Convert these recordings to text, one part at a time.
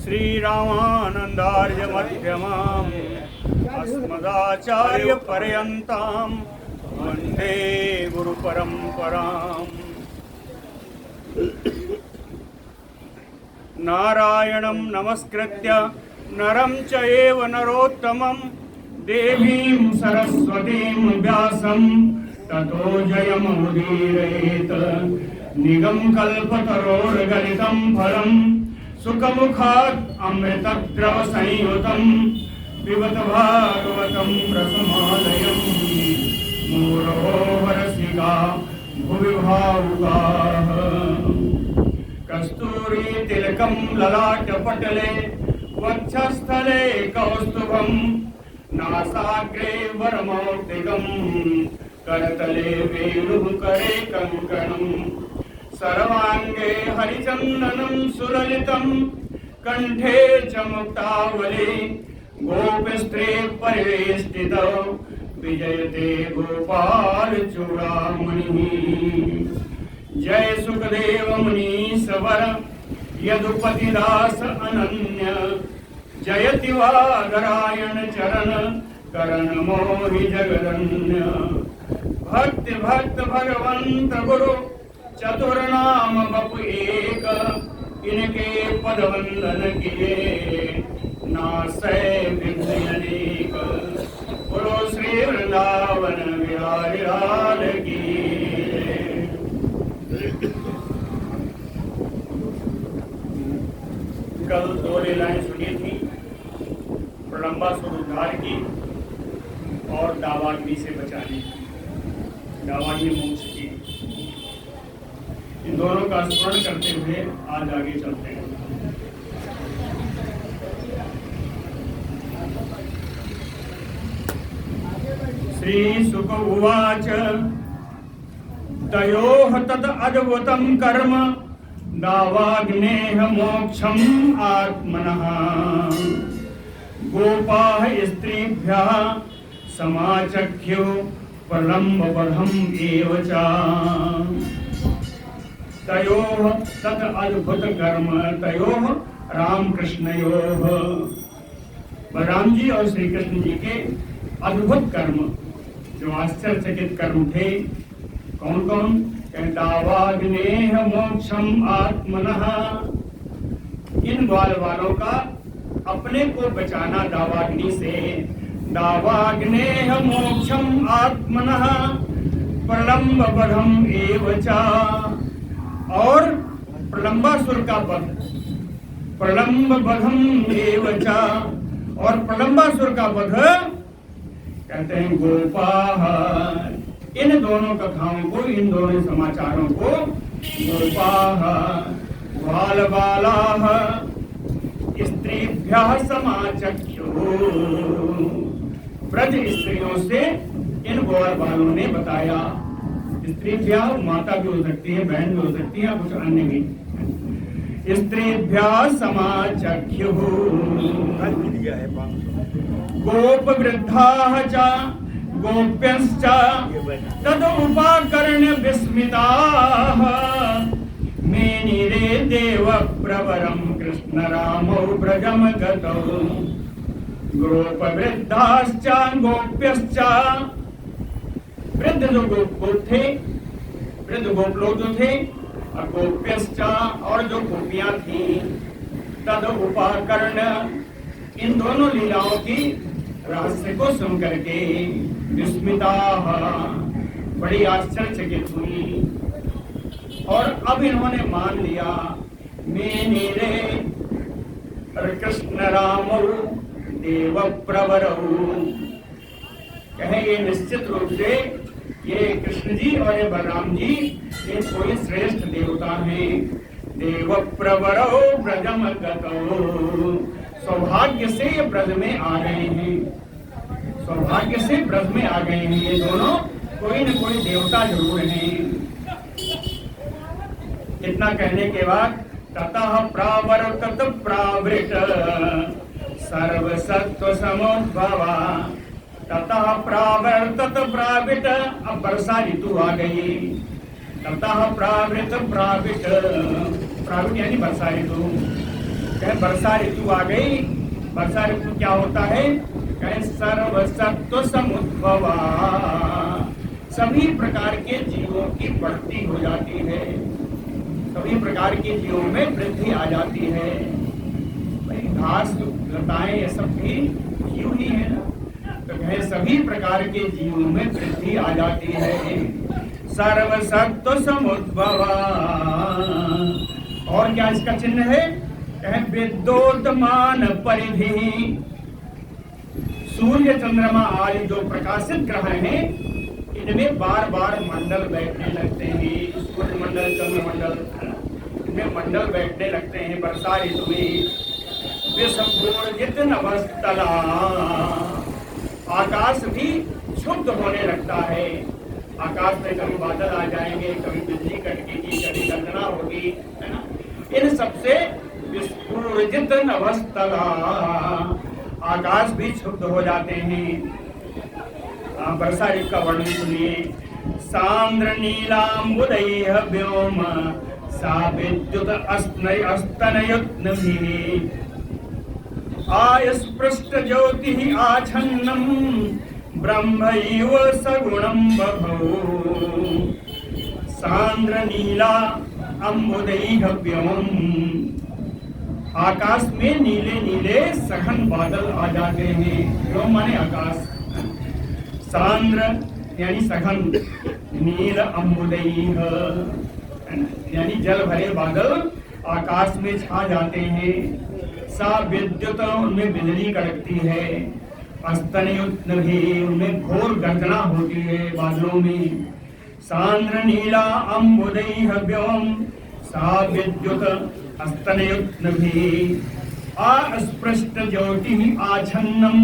श्रीरामानन्दार्य मध्यमाम् अस्मदाचार्य पर्यन्तां वन्दे गुरुपरम्पराम्। नारायणं नमस्कृत्य नरं चैव नरोत्तमं देवीं सरस्वतीं व्यासं ततो जयमुदीरयेत्। निगमकल्पतरोर्गलितं फलं सुखमुखात् अमृतद्रवसंयुतं पिबत भागवतं रसमालयं। मुहुरहो रसिका भुवि भावुकाः। कस्तूरी तिलकं ललाटपटले वक्षस्थले कौस्तुभं नासाग्रे वरमौक्तिकं करतले वेणुः करे कङ्कणम्। सर्वांगे हरिचंदनं सुललितं कंठे च मुक्तावली गोपस्त्रे परिवेष्टितौ विजयते गोपाल चूड़ामणिः। जय सुखदेव मुनीश्वर यदुपतिदास अनन्य जयति वादरायण चरण करण मोहि जगदन्य। भक्ति भक्त भगवंत गुरु चतुर्नाम बपु एक इनके पद वंदन किए नासै विघ्न अनेक। बोलो श्री वृंदावन बिहारी लाल की। कल दो लीलाएं सुनी थी, प्रलंबासुर उद्धार की और दावाग्नि से बचाने की, दावाग्नि मोक्ष की। इन दोनों का स्मरण करते हुए आज आगे चलते हैं। श्री शुक उवाच तयोः तत् अद्भुतं कर्म दावाग्नेः मोक्षम् आत्मनः। गोपाः स्त्रीभ्यः समाचख्युः प्रलम्बवधम् एव च। तयोः तत् अद्भुत कर्म, तयोः राम कृष्णयोः, बलराम जी और श्री कृष्ण जी के अद्भुत कर्म, जो आश्चर्यचकित कर्म थे। कौन कौन? दावाग्नेह मोक्षम आत्मनः। इन ग्वाल वालों का अपने को बचाना दावाग्नि से। दावाग्नेह मोक्षम आत्मनः प्रलम्बवधम् एव च। और प्रलंबासुर का वध, प्रलम्बवधम् एव च। और प्रलंबासुर का वध कहते हैं गोपाः। इन दोनों कथाओं को, इन दोनों समाचारों को गोपाः ग्वाल बालाः स्त्रीभ्यः समाचख्युः। ब्रज स्त्रियों से इन ग्वाल बालों ने बताया। स्त्रीभ्यः माता भी हो सकती है, बहन भी हो सकती है, कुछ अन्य भी। स्त्रीभ्यः समाचख्युः गोप वृद्धाः च गोप्यश्च तदुपाकर्ण्य विस्मिताः। मेनिरे देव प्रवरं कृष्ण रामौ ब्रजम गतौ। गोप वृद्धाश्च गोप्यश्च, वृद्ध जो गोप थे, वृद्ध गोप लोग जो थे, और गोप्यश्च और जो गोपियां थी, तद उपाकर्ण इन दोनों लीलाओं की रहस्य को सुन करके विस्मिता बड़ी आश्चर्यचकित हुई। और अब इन्होंने मान लिया मेरे कृष्ण राम देव प्रवरऊ। कहे ये निश्चित रूप से ये कृष्ण जी और ये बलराम जी ये कोई श्रेष्ठ देवता हैं। देव प्रवरऊ ब्रजम गतौ। सौभाग्य से ये ब्रज में आ गए हैं, सौभाग्य से ब्रज में आ गए हैं। ये दोनों कोई न कोई देवता जरूर हैं। इतना कहने के बाद ततः प्रावर्तत प्रावृत सर्वसत्व समुद्भवा। ततः प्रावर्तत प्रावृत, अब वर्षा ऋतु आ गई। ततः प्रावृत प्रावृत, प्रावृत यानी वर्षा ऋतु। कहें वर्षा ऋतु आ गई। वर्षा ऋतु क्या होता है? कहें सर्व सत्व समुद्भवा, सभी प्रकार के जीवों की बढ़ती हो जाती है, सभी प्रकार के जीवों में वृद्धि आ जाती है। भाई घास लताएं ये सब भी जीव ही है ना, तो कहे सभी प्रकार के जीवों में वृद्धि आ जाती है। सर्व सत्व समुद्भवा, और क्या इसका चिन्ह है? कहे विद्योतमान परिधि, सूर्य चंद्रमा आदि जो प्रकाशित ग्रह हैं इनमें बार बार मंडल बैठने लगते हैं। सूर्य मंडल, चंद्र मंडल, इनमें मंडल बैठने लगते हैं वर्षा ऋतु में। विषपूर्जित नभस्तला, आकाश भी शुद्ध होने लगता है। आकाश में कभी बादल आ जाएंगे, कभी बिजली कड़केगी, कभी गर्जना होगी, है ना। इन सबसे विस्फुरित नभस्तला, आकाश भी शुद्ध हो जाते हैं। वर्षा ऋतु का वर्णन सुनिए। सांद्र नीलांबुदैः व्योम सा विद्युत अस्तनयुत्नभिः, आयस्पृष्ट ज्योतिः आच्छन्नं ब्रह्मैव सगुणं बभौ। सांद्र नीला अंबुदैः व्योम, आकाश में नीले नीले सघन बादल आ जाते हैं। व्योम माने आकाश, सांद्र यानी सघन, नील अंबुदैः यानी जल भरे बादल आकाश में छा जाते हैं। सा विद्युत, उनमें बिजली कड़कती है। अस्तनयुत्नभिः, उनमें घोर गर्जना होती है बादलों में। सांद्र नीला अंबुदैः व्योम सा विद्युत अस्तनयुत्नभिः, अस्पृष्ट ज्योतिः आच्छन्नम,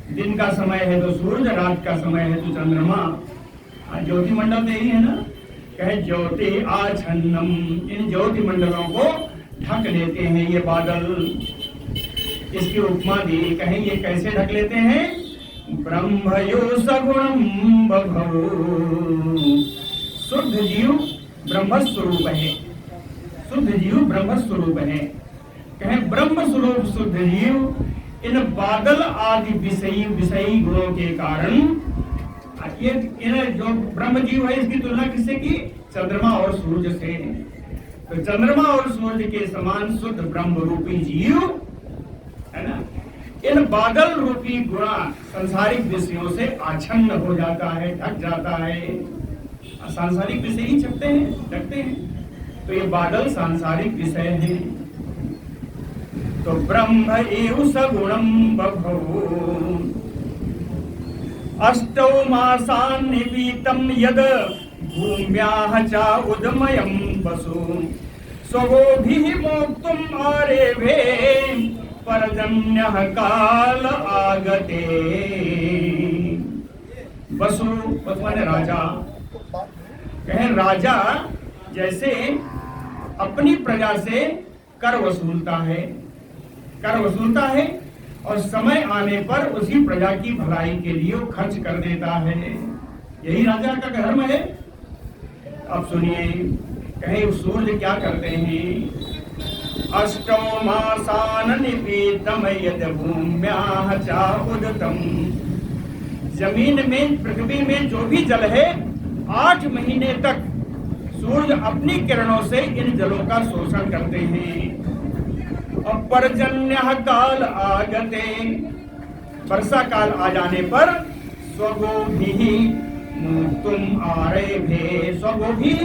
दिन का समय है तो सूर्य, रात का समय है तो चंद्रमा। ज्योति मंडल यही है ना। कहे ज्योति आच्छन्नम, इन ज्योति मंडलों को ढक लेते हैं ये बादल। इसकी उपमा दी, कहें ये कैसे ढक लेते हैं? ब्रह्मयो सगुणं बभौ, शुद्ध जीव ब्रह्म स्वरूप है, शुद्ध जीव ब्रह्म स्वरूप है। कहें ब्रह्म स्वरूप शुद्ध जीव इन बादल आदि विषयी गुणों के कारण, ये इन जो ब्रह्म जीव है इसकी तुलना किससे की? चंद्रमा और सूर्य से। तो चंद्रमा और सूर्य के समान शुद्ध ब्रह्म रूपी जीव है ना, इन बादल रूपी गुणा सांसारिक विषयों से आच्छन्न हो जाता है, ढक जाता है। सांसारिक विषय ही छपते हैं, ढकते हैं, तो ये बादल सांसारिक विषय हैं। तो ब्रह्म एव सगुणं बभौ, अष्टौ मासान् निपीतं यद भूम्याः च उदमयं वसु, स्वगोभिः मोक्तुम् आरेभे पर्जन्यः काल आगते। वसु, वसु माने राजा। कहें राजा जैसे अपनी प्रजा से कर वसूलता है, कर वसूलता है और समय आने पर उसी प्रजा की भलाई के लिए वो खर्च कर देता है। यही राजा का धर्म है। अब सुनिए, कहे सूर्य क्या करते हैं? अष्टौ मासान निपीतम यद भूम्याः च उदतम, जमीन में, पृथ्वी में जो भी जल है 8 महीने तक सूर्य अपनी किरणों से इन जलों का शोषण करते हैं। और पर्जन्यः काल आगते, वर्षा काल आ जाने पर स्वगोभिः मोक्तुम् आरेभे, स्वगोभिः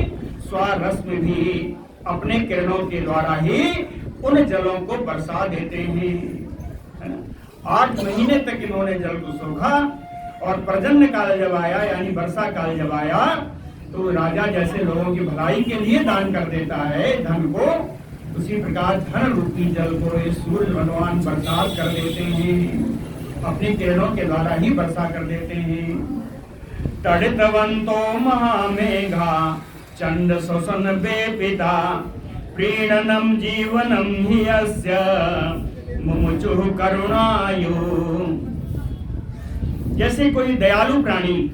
स्वरश्मि भी अपने किरणों के द्वारा ही उन जलों को बरसा देते हैं। 8 महीने तक इन्होंने जल को सोखा और पर्जन्य काल जब आया यानी वर्षा काल जब आया तो राजा जैसे लोगों की भलाई के लिए दान कर देता है धन को, उसी प्रकार धन रूपी जल को सूर्य भगवान बरसात कर देते हैं, अपनी किरणों के द्वारा ही वर्षा कर देते हैं। तड़ितवंतो महामेघा चंड शोषण बेपिता, प्रीणनम जीवनम हि यस्य मुमुचुः करुणायु। जैसे कोई दयालु प्राणी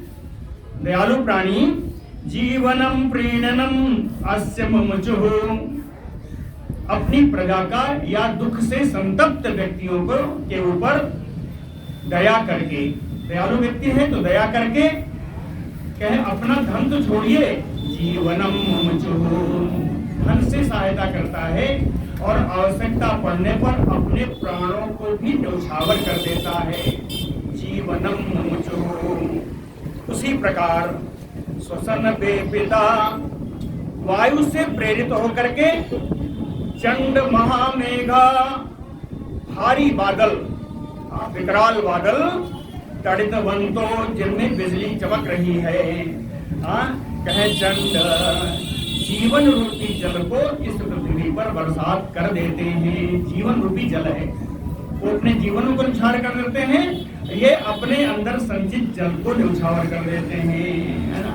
जीवनम प्रीणनम अस्य मुमुचुः, अपनी प्रजा का या दुख से संतप्त व्यक्तियों को के ऊपर दया करके, दयालु व्यक्ति है तो दया करके कहे अपना धन तो छोड़िए, जीवनम मुमुचुः, धन से सहायता करता है और आवश्यकता पड़ने पर अपने प्राणों को भी न्यौछावर कर देता है, जीवनम मुमुचुः। उसी प्रकार श्वसन पिता वायु से प्रेरित होकर के चंड महामेघा, भारी बादल, विकराल बादल, तड़ितवंतो, जिनमें बिजली चमक रही है, कहे चंड जीवन रूपी जल को इस पृथ्वी पर बरसात कर देते हैं। जीवन रूपी जल है, वो अपने जीवन को न्यौछावर कर देते हैं, ये अपने अंदर संचित जल को न्यौछावर कर देते हैं, है ना,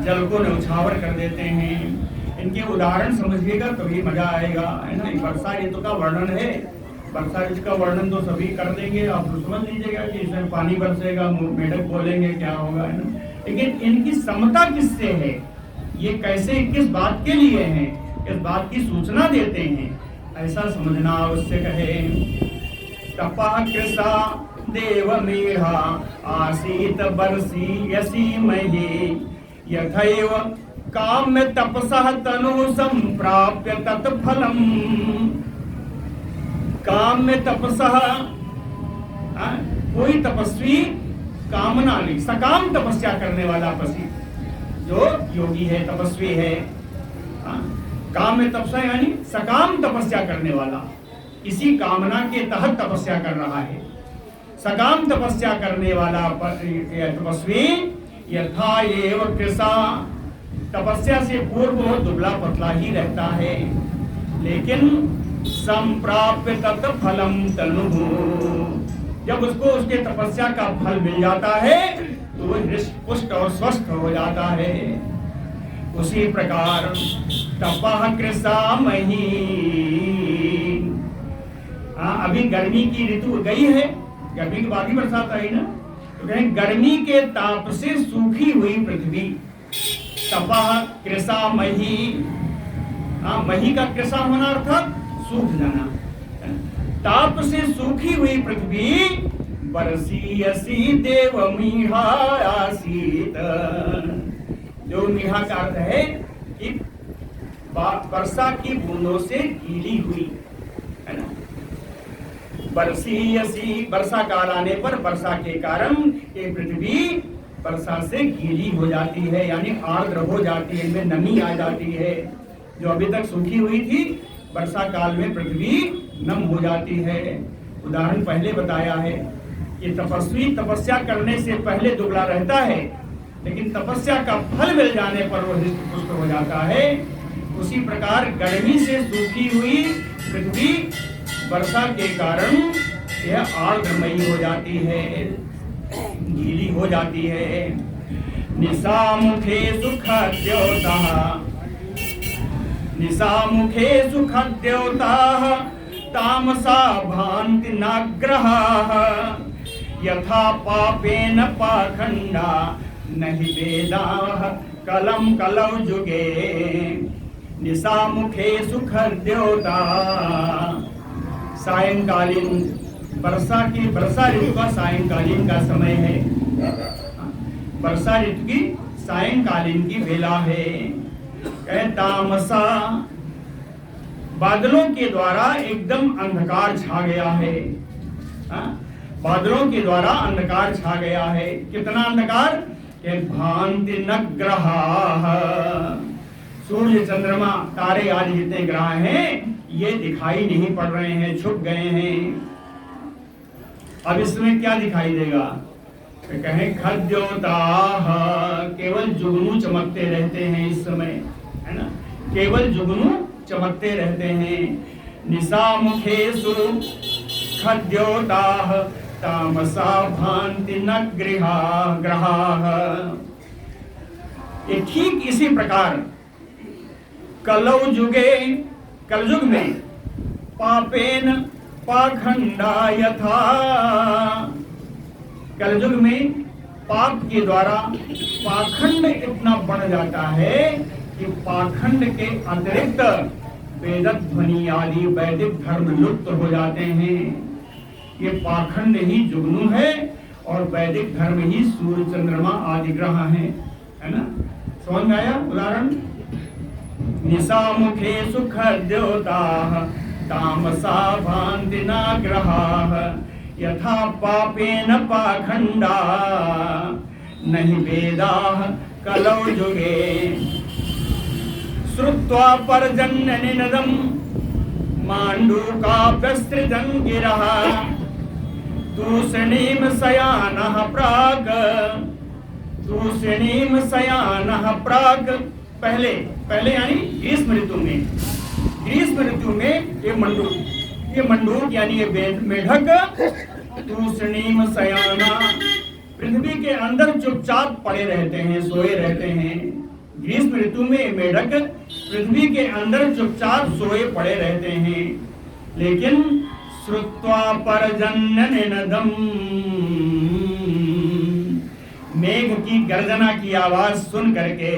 जल को न्यौछावर कर देते हैं। इनके उदाहरण समझिएगा तभी मजा आएगा, है ना। वर्षा ऋतु का वर्णन है, वर्षा ऋतु का वर्णन तो सभी कर देंगे, आप तो समझ लीजिएगा कि इसमें पानी बरसेगा, मेढक बोलेंगे, क्या होगा, है ना। लेकिन इनकी समता किससे है, ये कैसे, किस बात के लिए है, किस बात की सूचना देते हैं, ऐसा समझना आवश्यक है। तपः कृषा देवमीढ़ा आसीत बरसी यसी मही, यथैव काम्य तपसः तनु संप्राप्य तत्फलम्। काम्य तपसः, कोई तपस्वी कामना नहीं, सकाम तपस्या करने वाला पसी जो योगी है, तपस्वी है, काम्य तपस्या यानी सकाम तपस्या करने वाला, इसी कामना के तहत तपस्या कर रहा है। सकाम तपस्या करने वाला तपस्वी यथा एव कृषा, तपस्या से पूर्व बहुत दुबला पतला ही रहता है, लेकिन संप्राप्य तत्फलम तनुः, जब उसको उसके तपस्या का फल मिल जाता है तो वो हृष्ट पुष्ट और स्वस्थ हो जाता है। उसी प्रकार तपः कृषा मही, अभी गर्मी की ऋतु गई है, गर्मी के बाद ही बरसात आई ना, तो कहें गर्मी के ताप से सूखी हुई पृथ्वी, तपः कृषा मही, मही का कृषा होना अर्थात सूख जाना, ताप से सूखी हुई पृथ्वी, बरसीयसी देवमीढ़ा आसीत, जो मीढ़ा का अर्थ है कि वर्षा की बूंदों से गीली हुई, है ना। बरसीयसी, वर्षा काल आने पर वर्षा के कारण ये पृथ्वी वर्षा से गीली हो जाती है, यानी आर्द्र हो जाती है, इनमें नमी आ जाती है। जो अभी तक सूखी हुई थी, वर्षा काल में पृथ्वी नम हो जाती है। उदाहरण पहले बताया है कि तपस्वी तपस्या करने से पहले दुबला रहता है, लेकिन तपस्या का फल मिल जाने पर वो हृष्ट पुष्ट हो जाता है। उसी प्रकार गर्मी से सूखी हुई पृथ्वी वर्षा के कारण यह आर्द्रमयी हो जाती है, गीली हो जाती है। निशामुखे सुखद्योतः, निशामुखे सुखद्योतः तामसा भान्ति नाग्रहाः, यथा पापेन पाखंडा नहि वेदाः कलम कलौ जुगे। निशामुखे सुखद्योता, सायंकालीन वर्षा ऋतु का सायंकालीन का समय है, वर्षा ऋतु की सायंकालीन की वेला है। तामसा, बादलों के द्वारा एकदम अंधकार छा गया है, बादलों के द्वारा अंधकार छा गया है। कितना अंधकार, कि भान्ति नग्रहाः, सूर्य चंद्रमा तारे आदि जितने ग्रह हैं ये दिखाई नहीं पड़ रहे हैं, छुप गए हैं। अब इसमें क्या दिखाई देगा, तो कहें खद्योताः, केवल जुगनू चमकते रहते हैं इस समय, है ना, केवल जुगनू चमकते रहते हैं। निशामुखेषु खद्योताः तामसा भान्ति ग्रहाः। ये ठीक इसी प्रकार कलौ जुगे, कलयुग में पापेन पाखंडा यथा, कलयुग में पाप के द्वारा पाखंड इतना बढ़ जाता है कि पाखंड के अतिरिक्त वेदध्वनि आदि वैदिक धर्म लुप्त हो जाते हैं। ये पाखंड ही जुगनू है और वैदिक धर्म ही सूर्य चंद्रमा आदि ग्रह हैं, है ना। समझ में आया उदाहरण? निशा मुखे सुख द्योता तामसा भान्ति नाग्रहाः यथा पापेन पाखंडा नहीं वेदाः कलौ युगे श्रुत्वा पर्जन्यनिनदं माण्डूकाभ्यसृजन् गिरः तूष्णीं शयानः प्राक् पहले यानी ग्रीष्म ऋतु में ये मंडूक यानी ये मेढक तूष्णीं शयाना पृथ्वी के अंदर चुपचाप पड़े रहते हैं, सोए रहते हैं। ग्रीष्म ऋतु में मेढक पृथ्वी के अंदर चुपचाप सोए पड़े रहते हैं। लेकिन श्रुत्वा पर्जन्यनिनदम् मेघ की गर्जना की आवाज सुन करके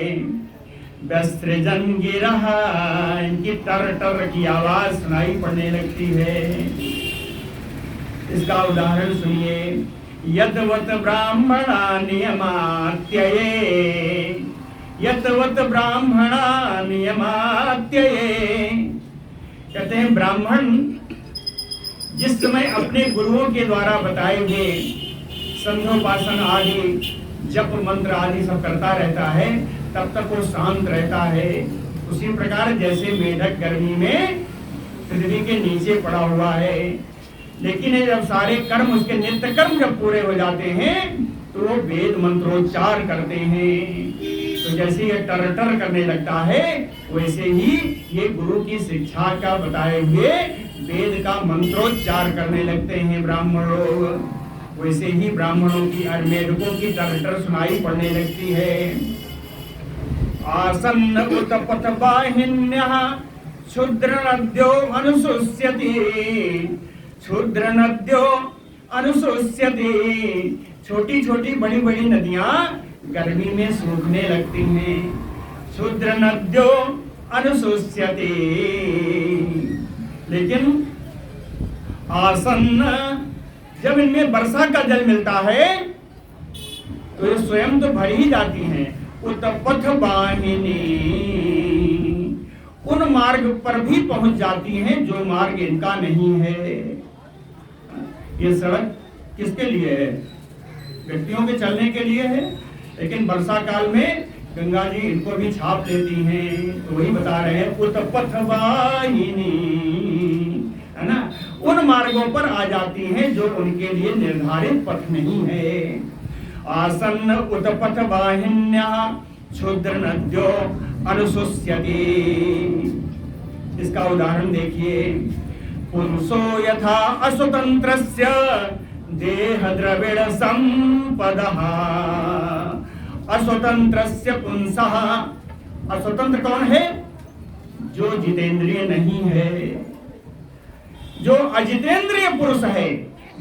व्यसृजन् गिरः इनकी टर टर की आवाज सुनाई पड़ने लगती है। इसका उदाहरण सुनिए। यद्वत् ब्राह्मणा नियमात्यये कहते हैं ब्राह्मण जिस समय अपने गुरुओं के द्वारा बताए हुए संध्योपासन आदि जप मंत्र आदि सब करता रहता है तब तक वो शांत रहता है। उसी प्रकार जैसे मेढक गर्मी में पृथ्वी के नीचे पड़ा हुआ है, लेकिन जब सारे कर्म उसके नित्य कर्म जब पूरे हो जाते हैं तो वो वेद मंत्रोच्चार करते हैं। तो जैसे ये टर टर करने लगता है वैसे ही ये गुरु की शिक्षा का बताए हुए वेद का मंत्रोच्चार करने लगते हैं ब्राह्मण लोग। वैसे ही ब्राह्मणों की और मेढकों की टर टर सुनाई पड़ने लगती है। आसन्न उत्पथ वाहिन्यः क्षुद्र नद्यो अनुशोष्यति छोटी छोटी बड़ी बड़ी नदियां गर्मी में सूखने लगती हैं। क्षुद्र नद्यो अनुशोष्यति लेकिन आसन्न जब इनमें वर्षा का जल मिलता है तो ये स्वयं तो भर ही जाती हैं। उत्पथ वाहिनी उन मार्ग पर भी पहुंच जाती हैं जो मार्ग इनका नहीं है। ये सड़क किसके लिए है? व्यक्तियों के चलने के लिए है, लेकिन वर्षा काल में गंगा जी इनको भी छाप लेती हैं। तो वही बता रहे हैं उत्पथ वाहिनी, है ना, उन मार्गों पर आ जाती हैं जो उनके लिए निर्धारित पथ नहीं है। आसन्न उत्पथ वाहिन्यः क्षुद्र नद्यो अनुशोष्यति। इसका उदाहरण देखिए। पुंसो यथा अस्वतंत्रस्य देह द्रविड़ संपदः अस्वतंत्रस्य पुंसः। अस्वतंत्र कौन है? जो जितेंद्रिय नहीं है, जो अजितेंद्रिय पुरुष है,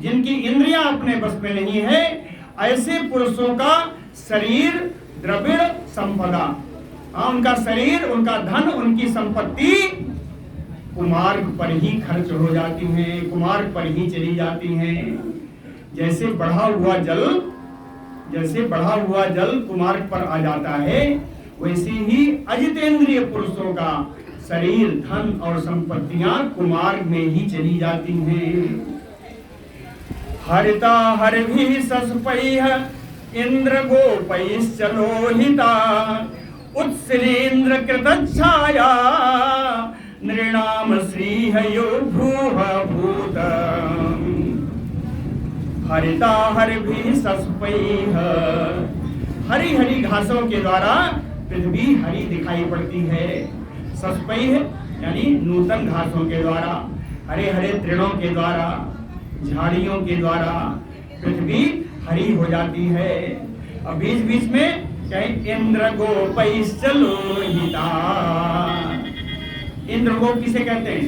जिनकी इंद्रियां अपने बस में नहीं है, ऐसे पुरुषों का शरीर द्रविड़ संपदा, उनका शरीर, उनका धन, उनकी संपत्ति कुमार्ग पर ही खर्च हो जाती हैं, कुमार्ग पर ही चली जाती हैं। जैसे बढ़ा हुआ जल कुमार्ग पर आ जाता है, वैसे ही अजितेंद्रिय पुरुषों का शरीर, धन और संपत्तियां कुमार्ग में ही चली जाती हैं। हरिता हरिभिः सस्पैः इंद्र गोपैश्च लोहिता उत्सिलेन्द्र कृतच्छाया नृणाम श्रीहयो भूः भूत। हरिता हरिभिः सस्पैः, हरी हरी घासों के द्वारा पृथ्वी हरी दिखाई पड़ती है। सस्पैः यानी नूतन घासों के द्वारा, हरे हरे तृणों के द्वारा, झाड़ियों के द्वारा पृथ्वी हरी हो जाती है। और बीच बीच में कहीं इंद्र गोपैश्च लोहिता। इंद्र गोप किसे कहते हैं?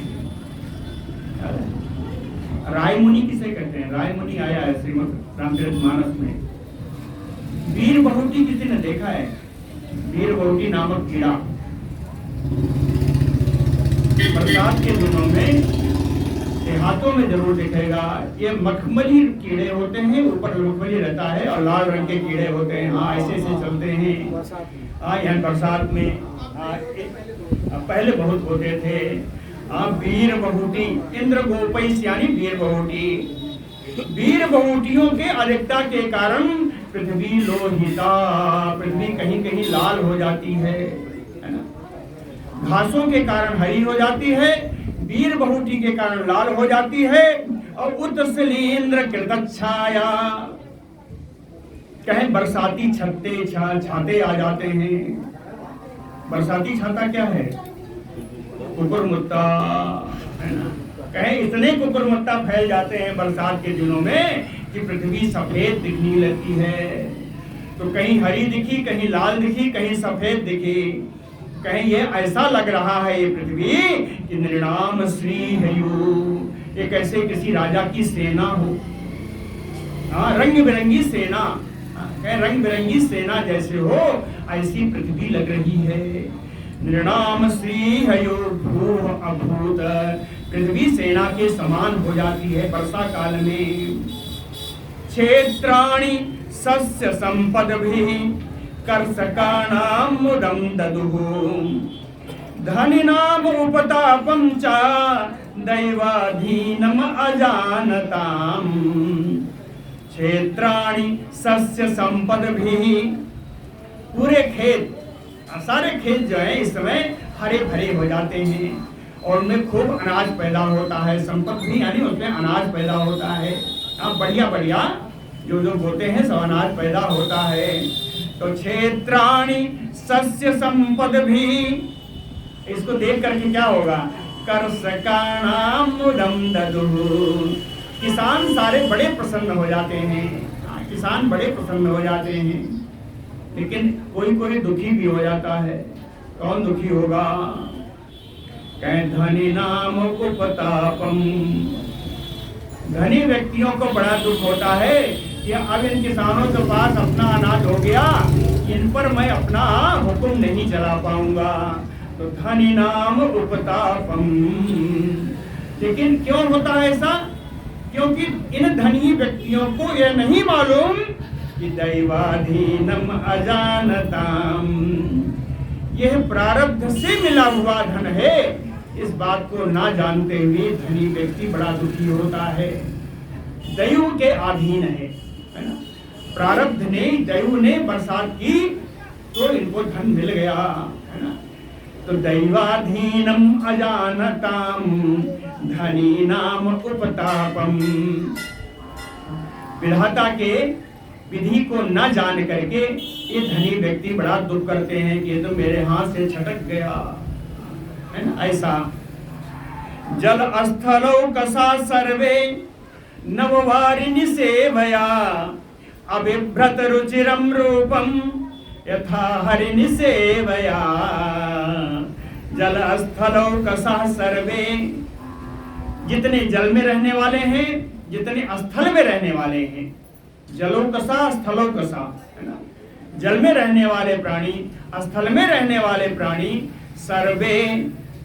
राय मुनि किसे कहते हैं? राय मुनि आया है श्रीमद् रामचरितमानस में। वीर बहुटी किसी ने देखा है? वीर बहुटी नामक कीड़ा बरसात के दिनों में देहातों में जरूर दिखेगा। ये मखमली कीड़े होते हैं, ऊपर मखमली रहता है और लाल रंग के कीड़े होते हैं। हाँ, ऐसे ऐसे चलते हैं। हाँ, यहाँ बरसात में पहले बहुत होते थे। हाँ, वीर बहुटी इंद्र गोपैस यानी वीर बहुटी। वीर बहुटियों के अधिकता के कारण पृथ्वी लोहिता, पृथ्वी कहीं कहीं लाल हो जाती है ना। घासों के कारण हरी हो जाती है, वीर बहुटी के कारण लाल हो जाती है। और उत्सलींद्र कृतच्छाया, कहें बरसाती छाते आ जाते हैं। बरसाती छाता क्या है? कुकुरमुत्ता, है ना। कहें इतने कुकुरमुत्ता फैल जाते हैं बरसात के दिनों में कि पृथ्वी सफेद दिखने लगती है। तो कहीं हरी दिखी, कहीं लाल दिखी, कहीं सफेद दिखी। कहीं ये ऐसा लग रहा है ये पृथ्वी कि निर्णाम श्री हयु, एक ऐसे किसी राजा की सेना हो। हाँ, रंग बिरंगी सेना, कहीं रंग बिरंगी सेना जैसे हो, ऐसी पृथ्वी लग रही है। निर्णाम श्री हयो भूः अभूत, पृथ्वी सेना के समान हो जाती है वर्षा काल में। क्षेत्राणि सस्य संपदभिः कर्षकाणां मुदं ददुः, धनिनाम उपतापं च दैवाधीनम अजानताम्। क्षेत्राणि सस्य संपदभिः, पूरे खेत, सारे खेत जो है इस समय हरे भरे हो जाते हैं और उनमें खूब अनाज पैदा होता है। संपत्ति यानी उसमें अनाज पैदा होता है। अब बढ़िया बढ़िया जो जो बोते हैं सब अनाज पैदा होता है। तो क्षेत्राणि सस्य संपद भी, इसको देख करके क्या होगा? कर्षकाणां मुदं ददुः, किसान सारे बड़े प्रसन्न हो जाते हैं। किसान बड़े प्रसन्न हो जाते हैं, लेकिन कोई कोई दुखी भी हो जाता है। कौन दुखी होगा? कहें धनी नाम उपतापम, धनी व्यक्तियों को बड़ा दुख होता है कि अब इन किसानों के पास अपना अनाज हो गया, इन पर मैं अपना हुक्म नहीं चला पाऊंगा। तो धनी नाम उपतापम, लेकिन क्यों होता है ऐसा? क्योंकि इन धनी व्यक्तियों को यह नहीं मालूम कि दैवाधीनम अजानताम, यह प्रारब्ध से मिला हुआ धन है। इस बात को ना जानते हुए धनी व्यक्ति बड़ा दुखी होता है। दैव के अधीन है ना। प्रारब्ध ने, दैव ने बरसात की तो इनको धन मिल गया, है ना। तो दैवाधीनम अजानताम धनी नाम उपतापम, विधाता के विधि को न जान करके ये धनी व्यक्ति बड़ा दुख करते हैं कि ये तो मेरे हाथ से छटक गया, है ना। ऐसा जल स्थलौ कसा सर्वे नववारिणि सेवया, अबिभ्रत रुचिरम रूपम यथा हरिणि सेवया। जल स्थलौ कसा सर्वे, जितने जल में रहने वाले हैं, जितने स्थल में रहने वाले हैं, जलो कसा स्थलो कसा, है ना। जल में रहने वाले प्राणी, स्थल में रहने वाले प्राणी, सर्वे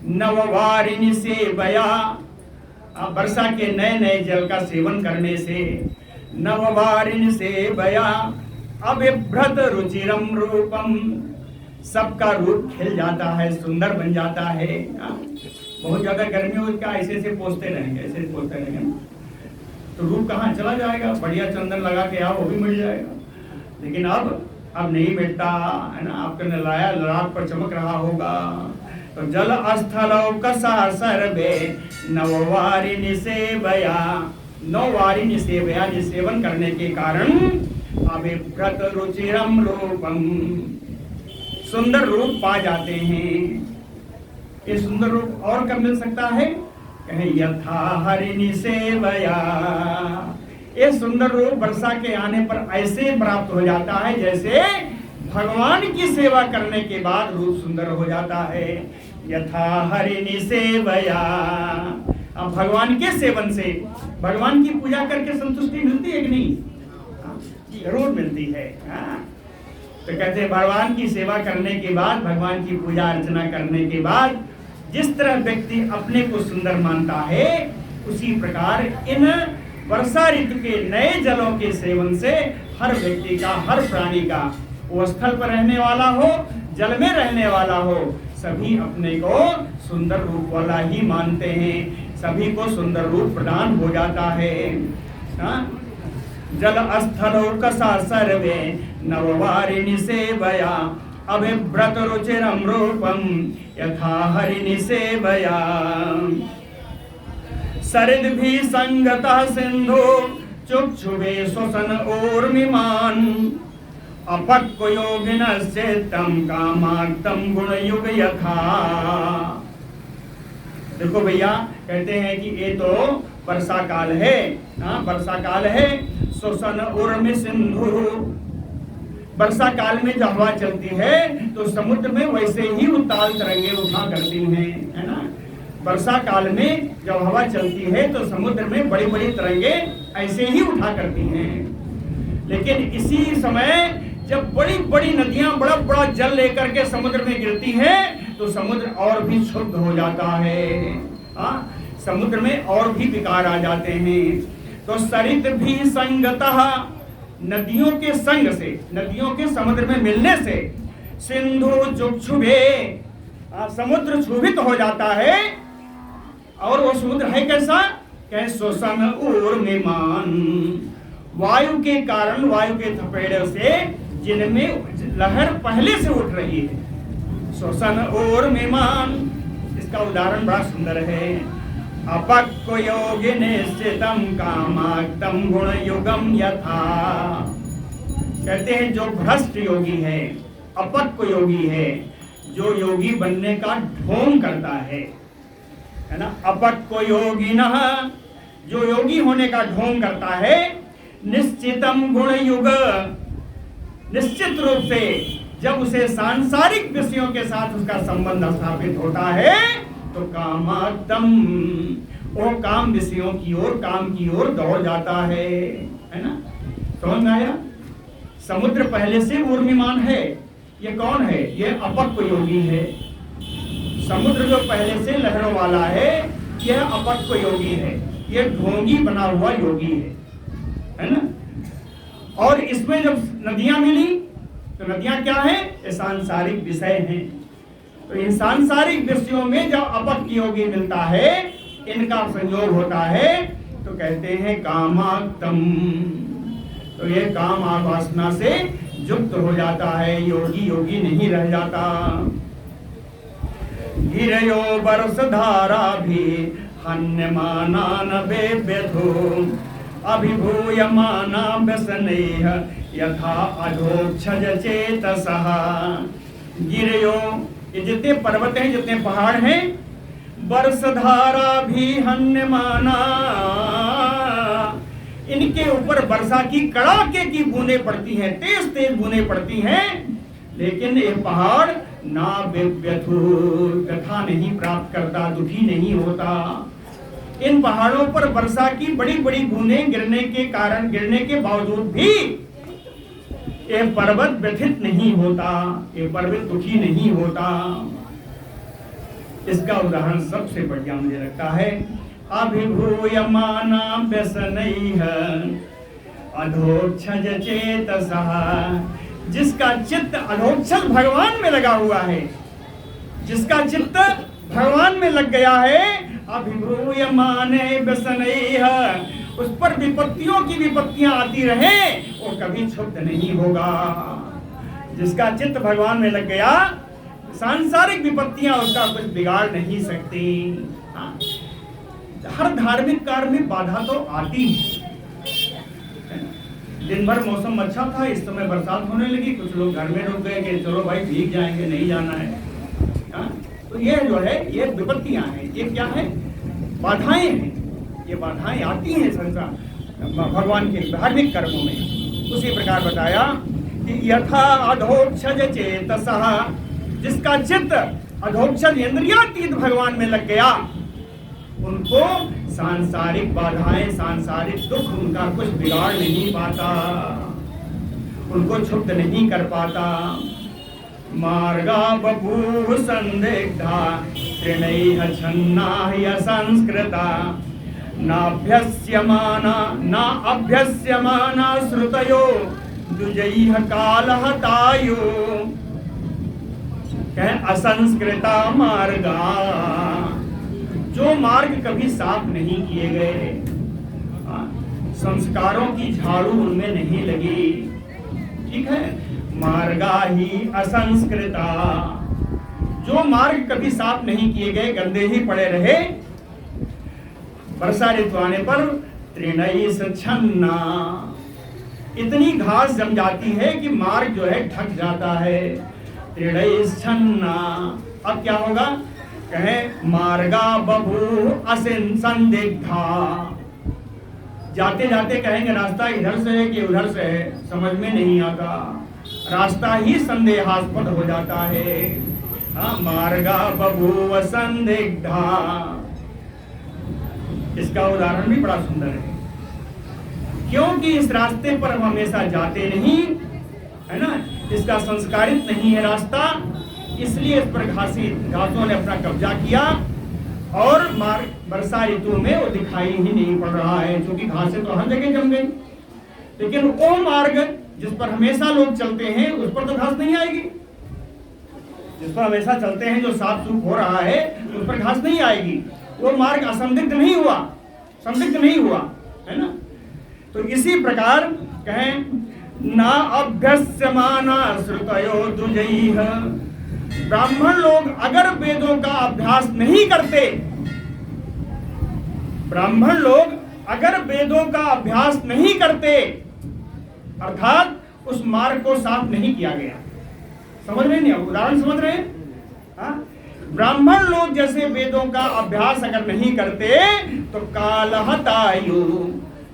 नववारिणि सेवया, वर्षा के नए नए जल का सेवन करने से, नववारिणि सेवया अबिभ्रत रुचिरम रूपम, सबका रूप खिल जाता है, सुंदर बन जाता है। बहुत ज्यादा गर्मी हो, क्या ऐसे ऐसे पोंछते रहेंगे, ऐसे पोंछते रहेंगे तो रूप कहाँ चला जाएगा? बढ़िया चंदन लगा के आओ, वो भी मिट जाएगा। लेकिन अब नहीं मिटता, है ना। आपके नलाया ललाट पर चमक रहा होगा। तो जल स्थलौ कसा सर्वे नववारिणि सेवया, नववारिणि सेवया, जिस सेवन करने के कारण अबिभ्रत रुचिरम रूपम, सुंदर रूप पा जाते हैं। ये सुंदर रूप और कब मिल सकता है? कहें यथा हरिणि सेवया, ये सुंदर रूप वर्षा के आने पर ऐसे प्राप्त हो जाता है जैसे भगवान की सेवा करने के बाद रूप सुंदर हो जाता है। यथा हरिणि सेवया, अब भगवान के सेवन से, भगवान की पूजा करके संतुष्टि मिलती है कि नहीं? जरूर मिलती है। तो कहते हैं भगवान की सेवा करने के बाद, भगवान की पूजा अर्चना करने के बाद जिस तरह व्यक्ति अपने को सुंदर मानता है, उसी प्रकार इन वर्षा ऋतु के नए जलों के सेवन से हर व्यक्ति का, हर प्राणी का, वो स्थल पर रहने वाला हो, जल में रहने वाला हो, सभी अपने को सुंदर रूप वाला ही मानते हैं, सभी को सुंदर रूप प्रदान हो जाता है। जल स्थलोकसा सर्वे नववारिणि सेवया अभिव्रत रुचिरम रूपम यथा हरिणि सेवया सरिद भी संगतः सिंधु चुक्षुभे श्वसन ऊर्मिमान अपक्व योगिनश्चेत्तम कामाक्तम गुणयुग यथा। देखो भैया, कहते हैं कि ये तो वर्षा काल है, वर्षा काल है। श्वसन ऊर्मि सिंधु, वर्षा काल में जब हवा चलती है तो समुद्र में वैसे ही उताल तरंगे उठा करती हैं, है ना। वर्षा काल में जब हवा चलती है तो समुद्र में बड़ी बड़ी तरंगे ऐसे ही उठा करती हैं। लेकिन इसी समय जब बड़ी बड़ी नदियां बड़ा बड़ा जल लेकर के समुद्र में गिरती हैं तो समुद्र और भी शुद्ध हो जाता है। समुद्र में और भी विकार आ जाते हैं। तो सरित भी संगतः, नदियों के संग से, नदियों के समुद्र में मिलने से, सिंधु चुक्षुभे, समुद्र क्षुभित हो जाता है। और वो समुद्र है कैसा? कह श्वसन ऊर्मिमान, वायु के कारण, वायु के थपेड़े से जिनमें लहर पहले से उठ रही है, श्वसन ऊर्मिमान। इसका उदाहरण बड़ा सुंदर है। अपक्व योगी निश्चितम कामाक्तम गुण युगम यथा। कहते हैं जो भ्रष्ट योगी है, अपक्व योगी है, जो योगी बनने का ढोंग करता है ना। अपक्व योगिनः, जो योगी होने का ढोंग करता है, निश्चितम गुण युग, निश्चित रूप से जब उसे सांसारिक विषयों के साथ उसका संबंध स्थापित होता है तो कामाक्तम, वो काम विषयों की ओर, काम की ओर दौड़ जाता है ना। समझ में आया? समुद्र पहले से ऊर्मिमान है। ये कौन है? ये अपक्व योगी है। समुद्र जो पहले से लहरों वाला है, यह अपक्व योगी है, ये ढोंगी बना हुआ योगी है ना। और इसमें जब नदियां मिली तो नदियां क्या है? ये सांसारिक विषय हैं। तो इन सांसारिक विषयों में जब अपक्व योगी मिलता है, इनका संयोग होता है, तो कहते हैं कामाक्तम। तो ये काम वासना से युक्त हो जाता है, योगी योगी नहीं रह जाता। गिरयो बरस धारा भी हन्यमाना न बेव्यथो अभिभूयमाना व्यसनेह यथा अधोक्षज चेतसः। गिरयो, ये जितने पर्वत हैं, जितने पहाड़ हैं, बरसधारा भी हन्यमाना, इनके ऊपर वर्षा की कड़ाके की बूंदें पड़ती हैं, तेज तेज बूंदें पड़ती हैं, लेकिन ये पहाड़ ना व्यथु, व्यथा नहीं प्राप्त करता, दुखी नहीं होता। इन पहाड़ों पर वर्षा की बड़ी बड़ी बूंदें गिरने के कारण, गिरने के बावजूद भी ये पर्वत व्यथित नहीं होता, ये पर्वत दुखी नहीं होता। इसका उदाहरण सबसे बढ़िया मुझे लगता है, अभिभूयमाना व्यसनैः अधोक्षज चेतसः। जिसका चित्त अधोक्षज भगवान में लगा हुआ है, जिसका चित्त भगवान में लग गया है, अभिभूयमाने व्यसनैः, उस पर विपत्तियों की विपत्तियां आती रहे, वो कभी क्षुब्ध नहीं होगा। जिसका चित्त भगवान में लग गया, सांसारिक विपत्तियां उसका कुछ बिगाड़ नहीं सकती। हर धार्मिक कार्य में बाधा तो आती है। दिन भर मौसम अच्छा था, इस समय बरसात होने लगी, कुछ लोग घर में रुक गए कि चलो भाई भीग जाएंगे, नहीं जाना है। तो ये जो है, ये विपत्तियां हैं, ये क्या है? बाधाएं हैं। ये बाधाएं आती हैं संसार भगवान के धार्मिक कर्मों में। उसी प्रकार बताया कि यथा अधोक्षज चेतसः, जिसका चित्त अधोक्षज इंद्रियातीत भगवान में लग गया, उनको सांसारिक बाधाएं, सांसारिक दुख उनका कुछ बिगाड़ नहीं पाता, उनको क्षुब्ध नहीं कर पाता। मार्गा बभूव संदिग्धा तृणैः छन्नाह्य संस्कृता नाभ्यस्यमाना श्रुतयो द्विजैः कालहतायो असंस्कृता मार्गा। जो मार्ग कभी साफ नहीं किए गए, संस्कारों की झाड़ू उनमें नहीं लगी, ठीक है, मार्गा ही असंस्कृता। जो मार्ग कभी साफ नहीं किए गए, गंदे ही पड़े रहे, वर्षा ऋतु आने पर तृणैः छन्ना, इतनी घास जम जाती है कि मार्ग जो है ढक जाता है। तृणैः छन्ना, अब क्या होगा? कहे मार्गा बभूव संदिग्धा। जाते जाते कहेंगे रास्ता इधर से है कि उधर से है, समझ में नहीं आता, रास्ता ही संदेहास्पद हो जाता है। मार्गा बभूव संदिग्धा, इसका उदाहरण भी बड़ा सुंदर है, क्योंकि इस रास्ते पर हम हमेशा जाते नहीं है ना, इसका संस्कारित नहीं है रास्ता, इसलिए इस पर घासों ने अपना कब्जा किया और वर्षा ऋतु में वो दिखाई ही नहीं पड़ रहा है, क्योंकि घासें तो हर जगह जम गई। लेकिन वो मार्ग जिस पर हमेशा लोग चलते हैं उस पर तो घास नहीं आएगी। जिस पर हमेशा चलते हैं, जो साफ सूफ हो रहा है, उस पर घास नहीं आएगी। वो मार्ग असंदिग्ध नहीं हुआ, संदिग्ध नहीं हुआ, है ना। तो इसी प्रकार कहें ना अभ्यस्यमाना श्रुतयो द्विजैः। ब्राह्मण लोग अगर वेदों का अभ्यास नहीं करते, ब्राह्मण लोग अगर वेदों का अभ्यास नहीं करते, अर्थात उस मार्ग को साफ नहीं किया गया, समझ रहे नहीं, उदाहरण समझ रहे हैं? ब्राह्मण लोग जैसे वेदों का अभ्यास अगर नहीं करते तो कालहतायु,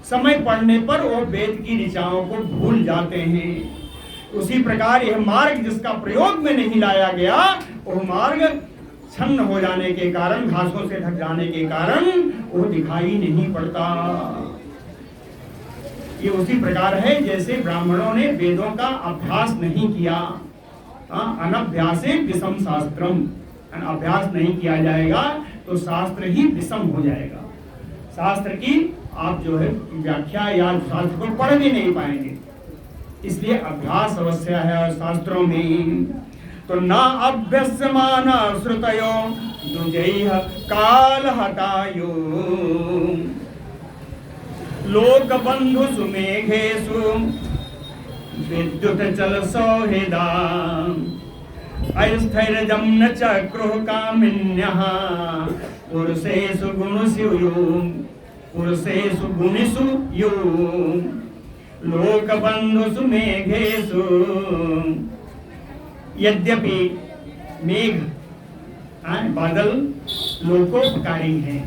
समय पड़ने पर वो वेद की ऋचाओं को भूल जाते हैं। उसी प्रकार यह मार्ग जिसका प्रयोग में नहीं लाया गया, वो मार्ग छन्न हो जाने के कारण, घासों से ढक जाने के कारण वो दिखाई नहीं पड़ता। ये उसी प्रकार है जैसे ब्राह्मणों ने वेदों का अभ्यास नहीं किया। अनभ्यासे विषम शास्त्रम, अभ्यास नहीं किया जाएगा तो शास्त्र ही विषम हो जाएगा। शास्त्र की आप जो है व्याख्या या शास्त्र को पढ़ भी नहीं पाएंगे, इसलिए अभ्यास अवश्य है शास्त्रों में। तो न अभ्यस्यमाना श्रुतयो द्विजैः कालहतायो लोकबन्धुषु मेघेषु विद्युत चल सौहृदा अस्थैर्यं न चक्रुः कामिन्यः पुरुषेषु गुणेषु यो लोकबन्धुषु मेघेषु। यद्यपि मेघ बादल लोकोपकारी है,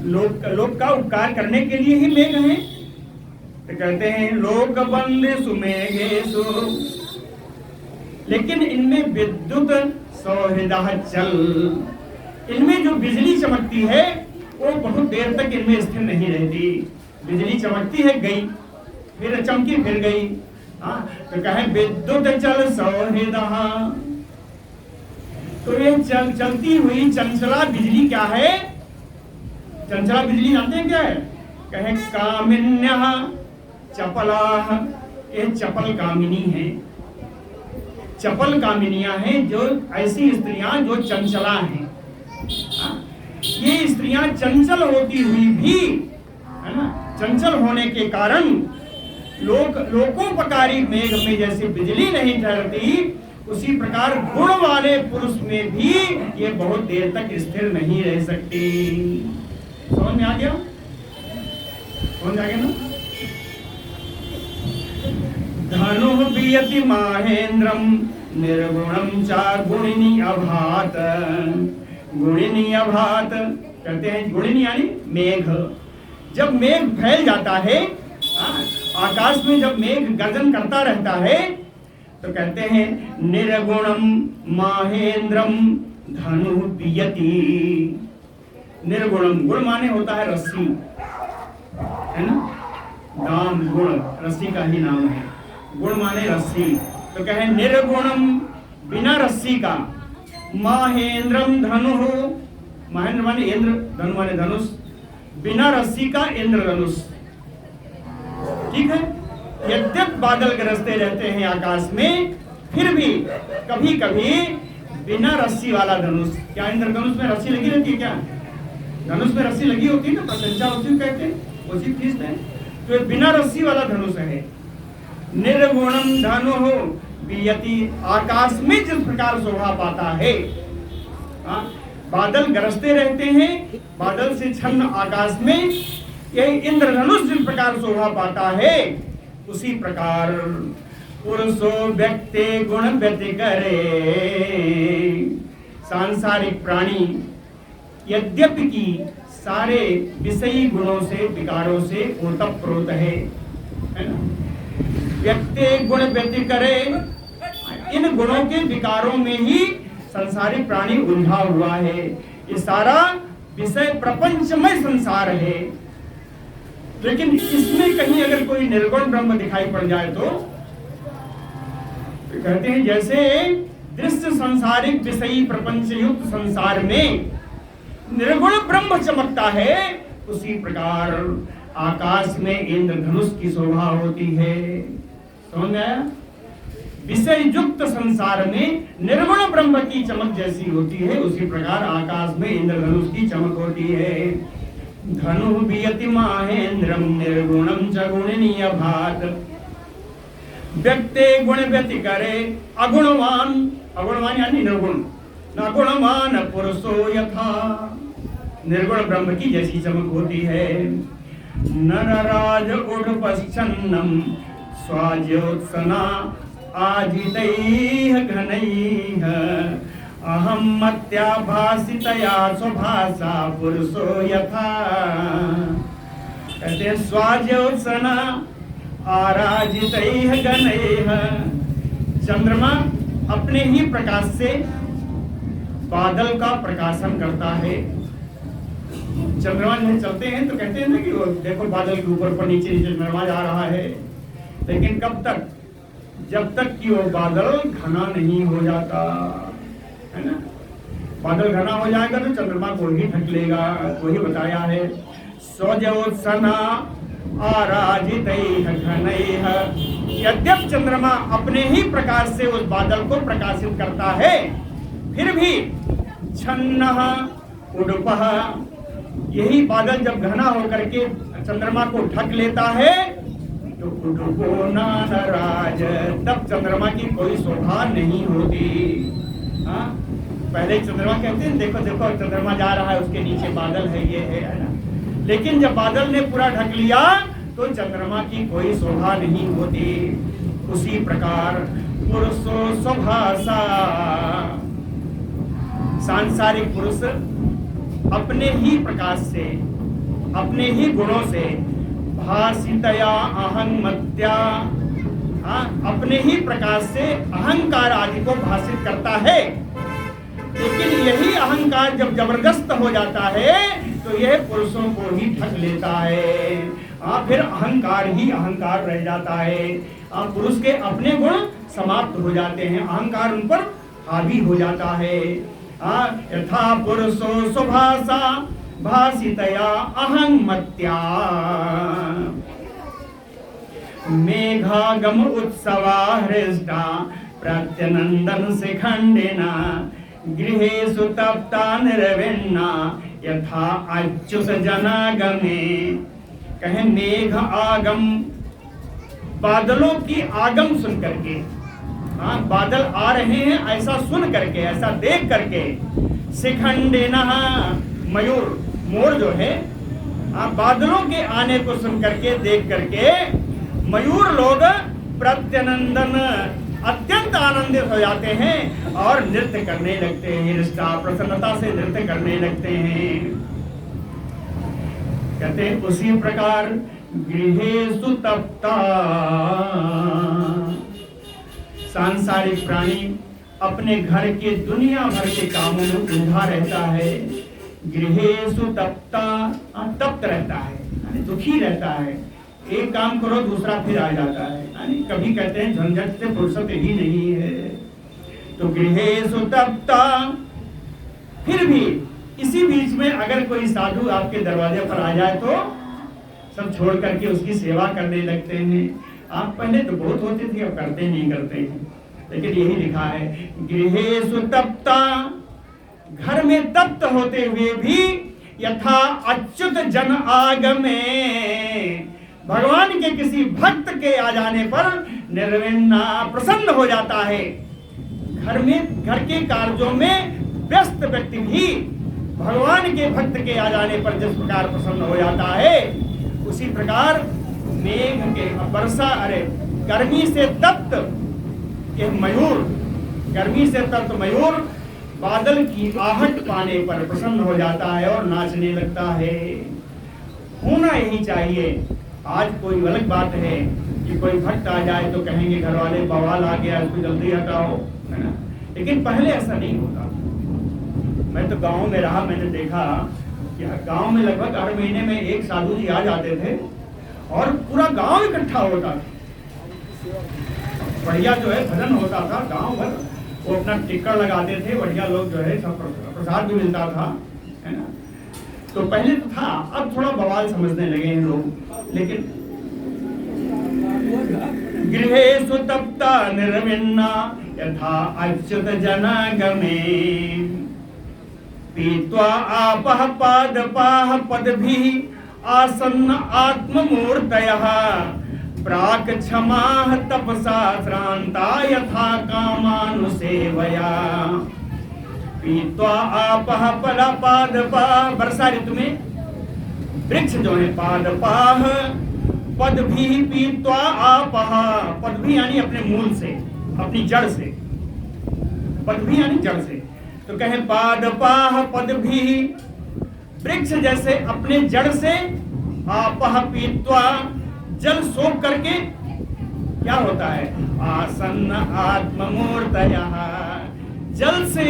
लोक का उपकार करने के लिए ही मेघ है, तो कहते हैं लोकबन्धुषु मेघेषु, लेकिन इनमें विद्युत सौहृदा चल, इनमें जो बिजली चमकती है वो बहुत देर तक इनमें स्थिर नहीं रहती। बिजली चमकती है, गई, फिर चमकी, फिर गई। तो कहे विद्युत चल सौहृदा, तो ये चलती हुई चंचला बिजली क्या है? चंचला बिजली जानते हैं क्या है? कहे कामिन्यः चपलाः, ये चपल कामिनी है। चपल कामिनियां हैं जो ऐसी स्त्रियां जो चंचला हैं। ये स्त्रियां चंचल होती हुई भी, है ना, चंचल होने के कारण लोकोपकारी मेघ में जैसे बिजली नहीं ठहरती, उसी प्रकार गुण वाले पुरुष में भी ये बहुत देर तक स्थिर नहीं रह सकती। समझ में आ गया? समझ आ गया ना? धनु बियति माहेन्द्रम निर्गुणम चा गुणिनी अभात। गुणिनी अभात कहते हैं, गुणिनी यानी मेघ। जब मेघ फैल जाता है, आकाश में जब मेघ गर्जन करता रहता है, तो कहते हैं निर्गुणम माहेन्द्रम धनु बियति। निर्गुणम, गुण माने होता है रस्सी, है ना, नाम गुण रस्सी का ही नाम है, गुण माने रस्सी। तो कहे निर्गुणम बिना रस्सी का। महेंद्रम धनु, महेंद्र माने इंद्र, धनु माने धनुष, बिना रस्सी का इंद्रधनुष। ठीक है, यद्यप बादल गरजते रहते हैं आकाश में, फिर भी कभी कभी बिना रस्सी वाला धनुष। क्या इंद्रधनुष में रस्सी लगी रहती है? क्या धनुष में रस्सी लगी होती है ना, प्रशंसा उसी कहते हैं, उसी खींचते हैं। तो ये बिना रस्सी वाला धनुष है। निर्गुणम धनु हो बियति, आकाश में जिस प्रकार शोभा पाता है। बादल गरजते रहते हैं, बादल से छन्न आकाश में यही इंद्रधनुष जिस प्रकार शोभा पाता है, उसी प्रकार पुरुषो व्यक्ति गुण व्यति करे। सांसारिक प्राणी यद्यपि कि सारे विषयी गुणों से, विकारों से ओतप्रोत है ना। व्यक्ति गुण व्यति करे, इन गुणों के विकारों में ही संसारिक प्राणी उलझा हुआ है। ये सारा विषय प्रपंचमय संसार है। लेकिन इसमें कहीं अगर कोई निर्गुण ब्रह्म दिखाई पड़ जाए तो कहते हैं जैसे दृश्य सांसारिक विषयी प्रपंच युक्त संसार में निर्गुण ब्रह्म चमकता है, उसी प्रकार आकाश में इंद्रधनुष की शोभा होती है। समझ में आया? विषय युक्त संसार में निर्गुण ब्रह्म की चमक जैसी होती है, उसी प्रकार आकाश में इंद्रधनुष की चमक होती है। धनु बियति महेंद्रम निर्गुणम च गुणनीय भात। व्यक्ति गुण व्यति करे अगुणवान, अगुणवान यानी निर्गुण, न गुणवान पुरुषो यथा। निर्गुण ब्रह्म की जैसी चमक होती है। नरराज उडपश्चन्नम स्वाज्योत्सना आजितैः घनैः अहं मत्या भासितया स्वभाषा पुरुषो यथा। कहते स्वाज्योत्सना आराजितैः गणैः। चंद्रमा अपने ही प्रकाश से बादल का प्रकाशन करता है। चंद्रमा जब चलते हैं तो कहते हैं ना कि वो देखो बादल के ऊपर पर नीचे नीचे चंद्रमा जा रहा है। लेकिन कब तक? जब तक कि वो बादल घना नहीं हो जाता, है ना। बादल घना हो जाएगा तो चंद्रमा को ही ढक लेगा। वही बताया है स्वज्योत्सना आराजितैः घनैः। यद्यप चंद्रमा अपने ही प्रकाश से उस बादल को प्रकाशित करता है, फिर भी छन्नः उडुपः, यही बादल जब घना होकर के चंद्रमा को ढक लेता है तो उडुपो नानराज, तब चंद्रमा की कोई शोभा नहीं होती। हाँ, पहले चंद्रमा कहते हैं देखो देखो चंद्रमा जा रहा है, उसके नीचे बादल है, ये है ना। लेकिन जब बादल ने पूरा ढक लिया तो चंद्रमा की कोई शोभा नहीं होती। उसी प्रकार पुरुषो स्वभाषा, सांसारिक पुरुष अपने ही प्रकाश से, अपने ही गुणों से भासितया अहंमत्या, अपने ही प्रकाश से अहंकार आदि को भाषित करता है। लेकिन यही अहंकार जब जबरदस्त हो जाता है तो यह पुरुषों को ही ढक लेता है। फिर अहंकार ही अहंकार रह जाता है। पुरुष के अपने गुण समाप्त हो जाते हैं, अहंकार उन पर हावी हो जाता है। यथा पुरुषो स्वभाषा भासितया अहंमत्या मेघागम उत्सवा हृष्टा प्रत्यनंदन शिखंडिना गृहेषु तप्ता निर्विन्ना यथा अच्युत जनागमे। कहे मेघ आगम, बादलों की आगम सुन करके, बादल आ रहे हैं ऐसा सुन करके, ऐसा देख करके, शिखंडिना मयूर, मोर जो है, बादलों के आने को सुन करके, देख करके मयूर लोग प्रत्यनंदन, अत्यंत आनंदित हो जाते हैं और नृत्य करने लगते हैं। हृष्टा, प्रसन्नता से नृत्य करने लगते हैं। कहते हैं उसी प्रकार गृहेषु तप्ता, सांसारिक प्राणी अपने घर के दुनिया भर के कामों में उलझा रहता है। गृहेषु तप्ता, तप्त रहता है, दुखी रहता है। एक काम करो दूसरा फिर आ जाता है। कभी कहते हैं झंझट से फुर्सत ही नहीं है। तो गृहेषु तप्ता, फिर भी इसी बीच में अगर कोई साधु आपके दरवाजे पर आ जाए तो सब छोड़ करके उसकी सेवा करने लगते हैं। आप पहले तो बहुत होते थे, अब करते नहीं करते हैं, लेकिन यही लिखा है गृहेषु तप्ता, घर में तप्त होते हुए भी यथा अच्युत जन आगमे, भगवान के किसी भक्त के आ जाने पर निर्विण्णा प्रसन्न हो जाता है। घर के कार्यों में व्यस्त व्यक्ति भी भगवान के भक्त के आ जाने पर जिस प्रकार प्रसन्न हो जाता है, उसी प्रकार मेघ के गर्मी से तप्त एक मयूर, गर्मी से तप्त मयूर बादल की आहट पाने पर प्रसन्न हो जाता है और नाचने लगता है। होना यही चाहिए। आज कोई अलग बात है कि कोई भक्त आ जाए तो कहेंगे घर वाले बवाल आ गया, इसको जल्दी हटाओ, है ना, लेकिन पहले ऐसा नहीं होता। मैं तो गांव में रहा, मैंने देखा कि गांव में लगभग हर महीने में एक साधु जी आ जाते थे और पूरा गांव इकट्ठा होता था। बढ़िया जो है भजन होता था गांव भर, वो अपना टिक्कर लगाते थे, बढ़िया लोग जो है सब प्रसाद भी मिलता था, है ना। तो पहले तो था, अब थोड़ा बवाल समझने लगे हैं लोग। लेकिन गृहेषु तप्ता निर्विण्णा यथा अच्युत जनागमे, पीत्वा आपः पादपाः पद्भिः आसन्न आत्ममूर्तयः, प्राक् क्षमाः तपसा श्रान्ता यथा कामानुसेवया। पीत्वा आपः पादपाः, वर्षा ऋतु में वृक्ष जो है पादपाः, पद्भिः पीत्वा आपः, पद्भिः यानी अपने मूल से, अपनी जड़ से, पद्भिः यानी जड़ से, तो कहे पादपाः पद्भिः, वृक्ष जैसे अपने जड़ से, आपः पीत्वा जल सोख करके क्या होता है, आसन्न आत्ममूर्तयः, जल से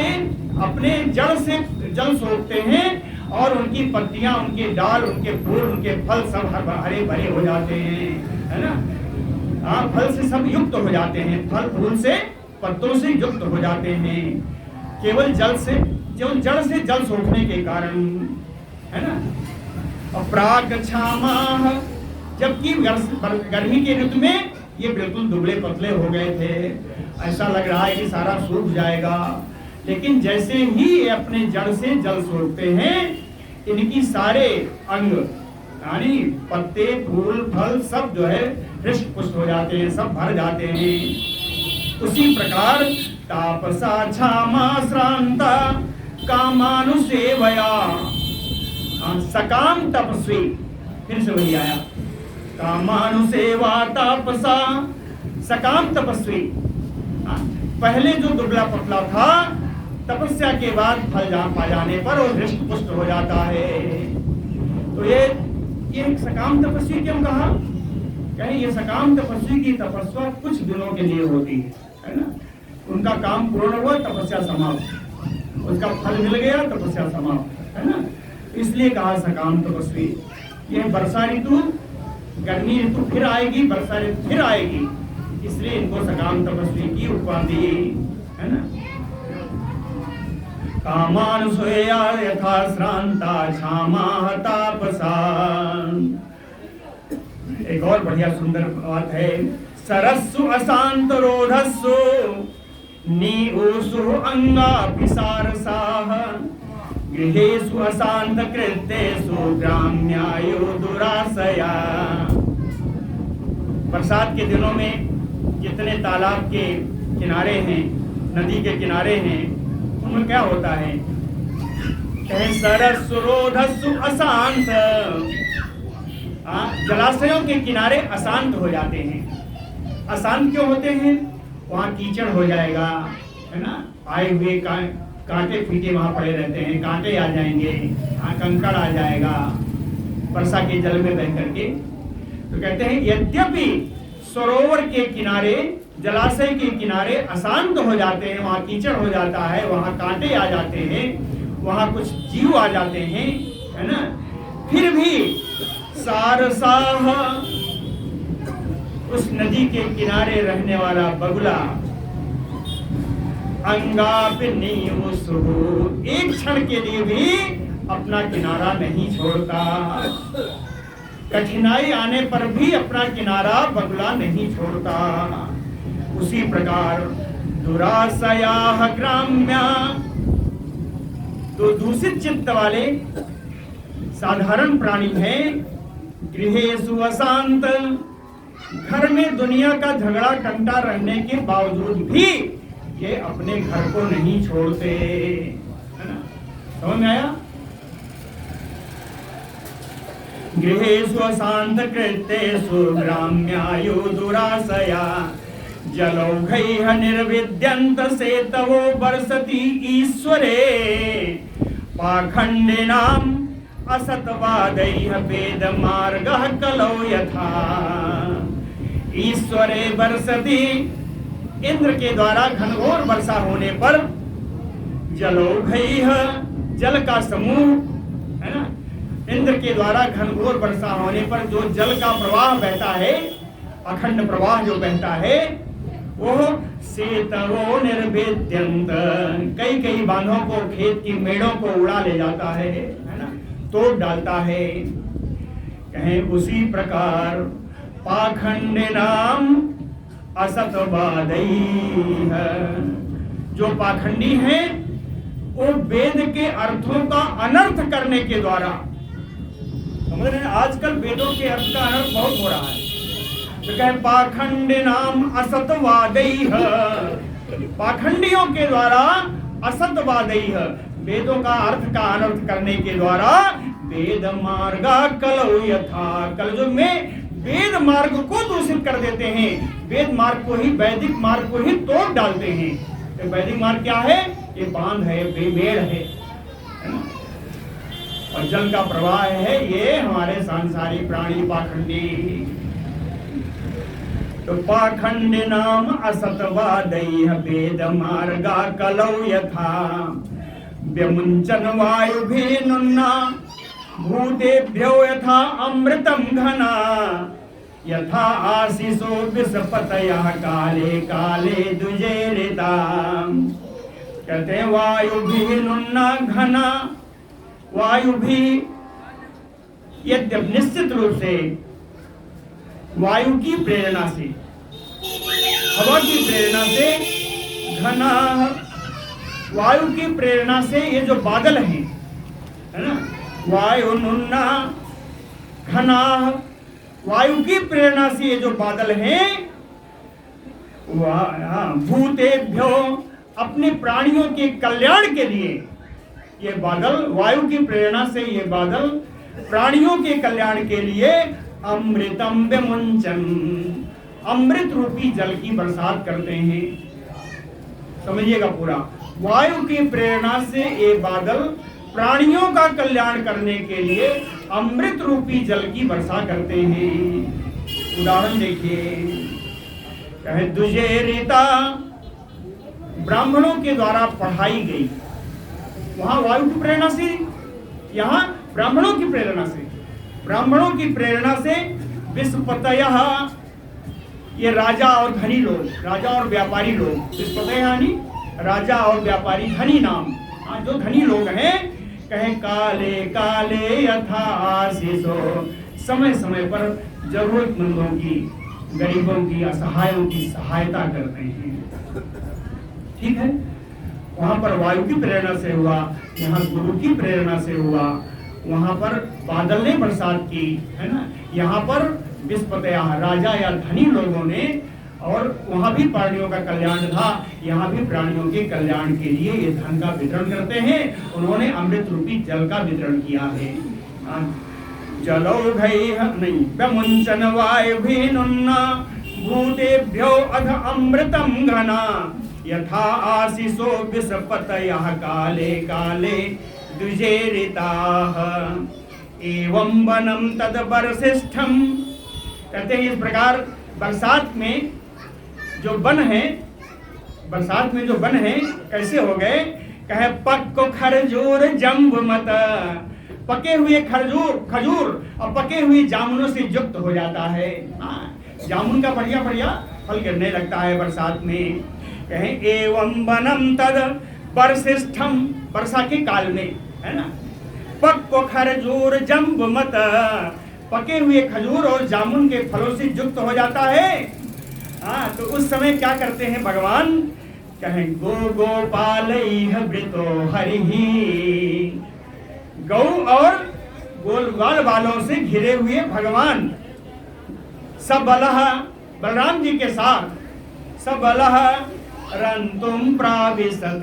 अपने जड़ से जल सोखते हैं और उनकी पत्तियां, उनके डाल, उनके फूल, उनके फल सब हरे भरे हो जाते हैं, है ना। फल से सब युक्त हो जाते हैं, फल फूल से पत्तों से युक्त हो जाते हैं, केवल जल से, केवल जड़ से जल सोखने के कारण, है ना। और प्राग क्षामाः, जबकि गर्मी के ऋतु में ये बिल्कुल दुबले पतले हो गए थे, ऐसा लग रहा है कि सारा सूख जाएगा, लेकिन जैसे ही ये अपने जड़ से जल सोखते हैं, इनकी सारे अंग यानी पत्ते, फूल, फल सब जो है हृष्ट पुष्ट हो जाते हैं, सब भर जाते हैं। उसी प्रकार तापसा क्षामा श्रांता कामानुसेवया, सकाम तपस्वी, फिर से वही आया, कामानुसेवा तापसा सकाम तपस्वी। पहले जो दुबला पतला था, तपस्या के बाद फल पा जाने पर वो हृष्ट पुष्ट हो जाता है। तो ये सकाम तपस्वी क्यों कहा? कहें ये सकाम तपस्वी की तपस्या कुछ दिनों के लिए होती है ना। उनका काम पूर्ण हुआ, तपस्या समाप्त, उसका फल मिल गया, तपस्या समाप्त, है ना। इसलिए कहा सकाम तपस्वी। ये वर्षा ऋतु, गर्मी ऋतु फिर आएगी, वर्षा ऋतु फिर आएगी, इसलिए इनको सकाम तपस्वी की उपाधि, है ना। कामानुसेया यथा श्रांता क्षामाः तापसा। एक और बढ़िया सुंदर बात है, सरस्सु अशांत रोधस्सु नीऊषु अंगापिसारसाः, गृहेषु अशांत कृत्येषु ग्राम्यायो दुराशया। बरसात के दिनों में जितने तालाब के किनारे हैं, नदी के किनारे हैं, उनमें क्या होता है, सरस्सु रोधस्सु अशांत, जलाशयों के किनारे अशांत हो जाते हैं। अशांत क्यों होते हैं? वहाँ कीचड़ हो जाएगा, है ना, आए हुए कांटे फीटे वहाँ पड़े रहते हैं, कांटे आ जाएंगे, कंकड़ आ जाएगा वर्षा के जल में बह करके। तो कहते हैं यद्यपि सरोवर के किनारे, जलाशय के किनारे अशांत हो जाते हैं, वहाँ कीचड़ हो जाता है, वहाँ कांटे आ जाते हैं, वहाँ कुछ जीव आ जाते हैं, है ना, फिर भी सारसाह, उस नदी के किनारे रहने वाला बगुला, अंगापिनीवुसु, एक क्षण के लिए भी अपना किनारा नहीं छोड़ता। कठिनाई आने पर भी अपना किनारा बगुला नहीं छोड़ता। उसी प्रकार दुरासया ग्राम्या, तो दूषित चित्त वाले साधारण प्राणी हैं। गृहेषु अशांत, घर में दुनिया का झगड़ा कंटा रहने के बावजूद भी ये अपने घर को नहीं छोड़ते, है ना? समझ में आया? गृहेषु अशांत कृतेषु ग्राम्यायु दुरासया, जलौघैः निर्विद्यन्त सेतवो वर्षति ईश्वरे, पाखंडिनाम् असतवादैः वेद मार्गः कलौ यथा। ईश्वरे वर्षति, इंद्र के द्वारा घनघोर वर्षा होने पर, जलौघैः, जल का समूह, है ना? इंद्र के द्वारा घनघोर वर्षा होने पर जो जल का प्रवाह बहता है, अखंड प्रवाह जो बहता है, वो सेतवो निर्वेद्यन्त, कई कई बांधों को, खेत की मेड़ों को उड़ा ले जाता है ना, तोड़ डालता है। कहें उसी प्रकार पाखंडिनाम असतवादैः, जो पाखंडी हैं वो वेद के अर्थों का अनर्थ करने के द्वारा, समझ रहे हैं? आजकल वेदों के अर्थ का अनर्थ बहुत हो रहा है। तो कहे पाखंडिनाम असतवादैः, पाखंडियों के द्वारा, असतवादैः, वेदों का अर्थ का अनर्थ करने के द्वारा, वेद मार्गा कलौ यथा, कलयुग में वेद मार्ग को दूषित कर देते हैं, वेद मार्ग को ही, वैदिक मार्ग को ही तोड़ डालते हैं। तो वैदिक मार्ग क्या है? ये बांध है, बेमेड़ है ना? और जल का प्रवाह है, ये हमारे सांसारिक प्राणी पाखंडी। तो पाखंडिनाम असतवादैः वेद मार्गा कलौ यथा, व्यमुञ्चन वायुभिर्नुन्ना भूतेभ्यो यथा अमृतं घना, यथा आशीषो विषपतयः काले काले दुजेरिता। कहते हैं वायुभिर्नुन्ना घना, वायु भी यद्यप निश्चित रूप से वायु की प्रेरणा से, हवा की प्रेरणा से, घना, वायु की प्रेरणा से ये जो बादल हैं, है ना, वायु नुन्ना घना, वायु की प्रेरणा से ये जो बादल हैं, भूतेभ्यो, अपने प्राणियों के कल्याण के लिए ये बादल, वायु की प्रेरणा से ये बादल प्राणियों के कल्याण के लिए अमृतम व्यमुंचन, अमृत रूपी जल की बरसात करते हैं। समझिएगा पूरा, वायु की प्रेरणा से ये बादल प्राणियों का कल्याण करने के लिए अमृत रूपी जल की वर्षा करते हैं। उदाहरण देखिए, कहे दुजेरिता, ब्राह्मणों के द्वारा पढ़ाई गई, वहां वायु की प्रेरणा से, यहाँ ब्राह्मणों की प्रेरणा से, ब्राह्मणों की प्रेरणा से विषपतयः, ये राजा और धनी लोग, राजा और व्यापारी लोग, विषपतयः यानी राजा और व्यापारी, धनी नाम, जो धनी लोग हैं, कहे काले काले यथा आशीषो, समय समय पर जरूरतमंदों की, गरीबों की, असहायों की सहायता करते हैं। ठीक है, वहां पर वायु की प्रेरणा से हुआ, यहाँ गुरु की प्रेरणा से हुआ, वहां पर बादल ने बरसात की, है ना, यहाँ पर विषपतयः, राजा या धनी लोगों ने, और वहां भी प्राणियों का कल्याण था, यहाँ भी प्राणियों के कल्याण के लिए ये धन का वितरण करते हैं। उन्होंने अमृत रूपी जल का वितरण किया है। जलौघैः नहीं, व्यमुञ्चन वायुभिर्नुन्ना भूतेभ्यो अध अमृतं घना, यथा आशीषो विषपतयः काले काले द्विजेरिताः, एवं वनं तद वरसिष्ठम्। कहते हैं इस प्रकार बरसात में जो वन है, बरसात में जो वन है कैसे हो गए? कहे पक्को खरजूर जम्ब मत, पके हुए खजूर और पके हुए जामुनों से युक्त हो जाता है। जामुन का बढ़िया बढ़िया फल गिरने लगता है बरसात में। कहें एवं वनम तद वर्षिष्ठम, वर्षा के काल में, है ना, पक्व खरजूर जम्ब मत, पके हुए खजूर और जामुन के फलों से युक्त हो जाता है। हाँ, तो उस समय क्या करते हैं भगवान, कहें गो गोपालैः वृतो हरिः, गौ और गोलगाल बालों से घिरे हुए भगवान सबलः, बलराम जी के साथ, सबलः रंतुम प्राविशत,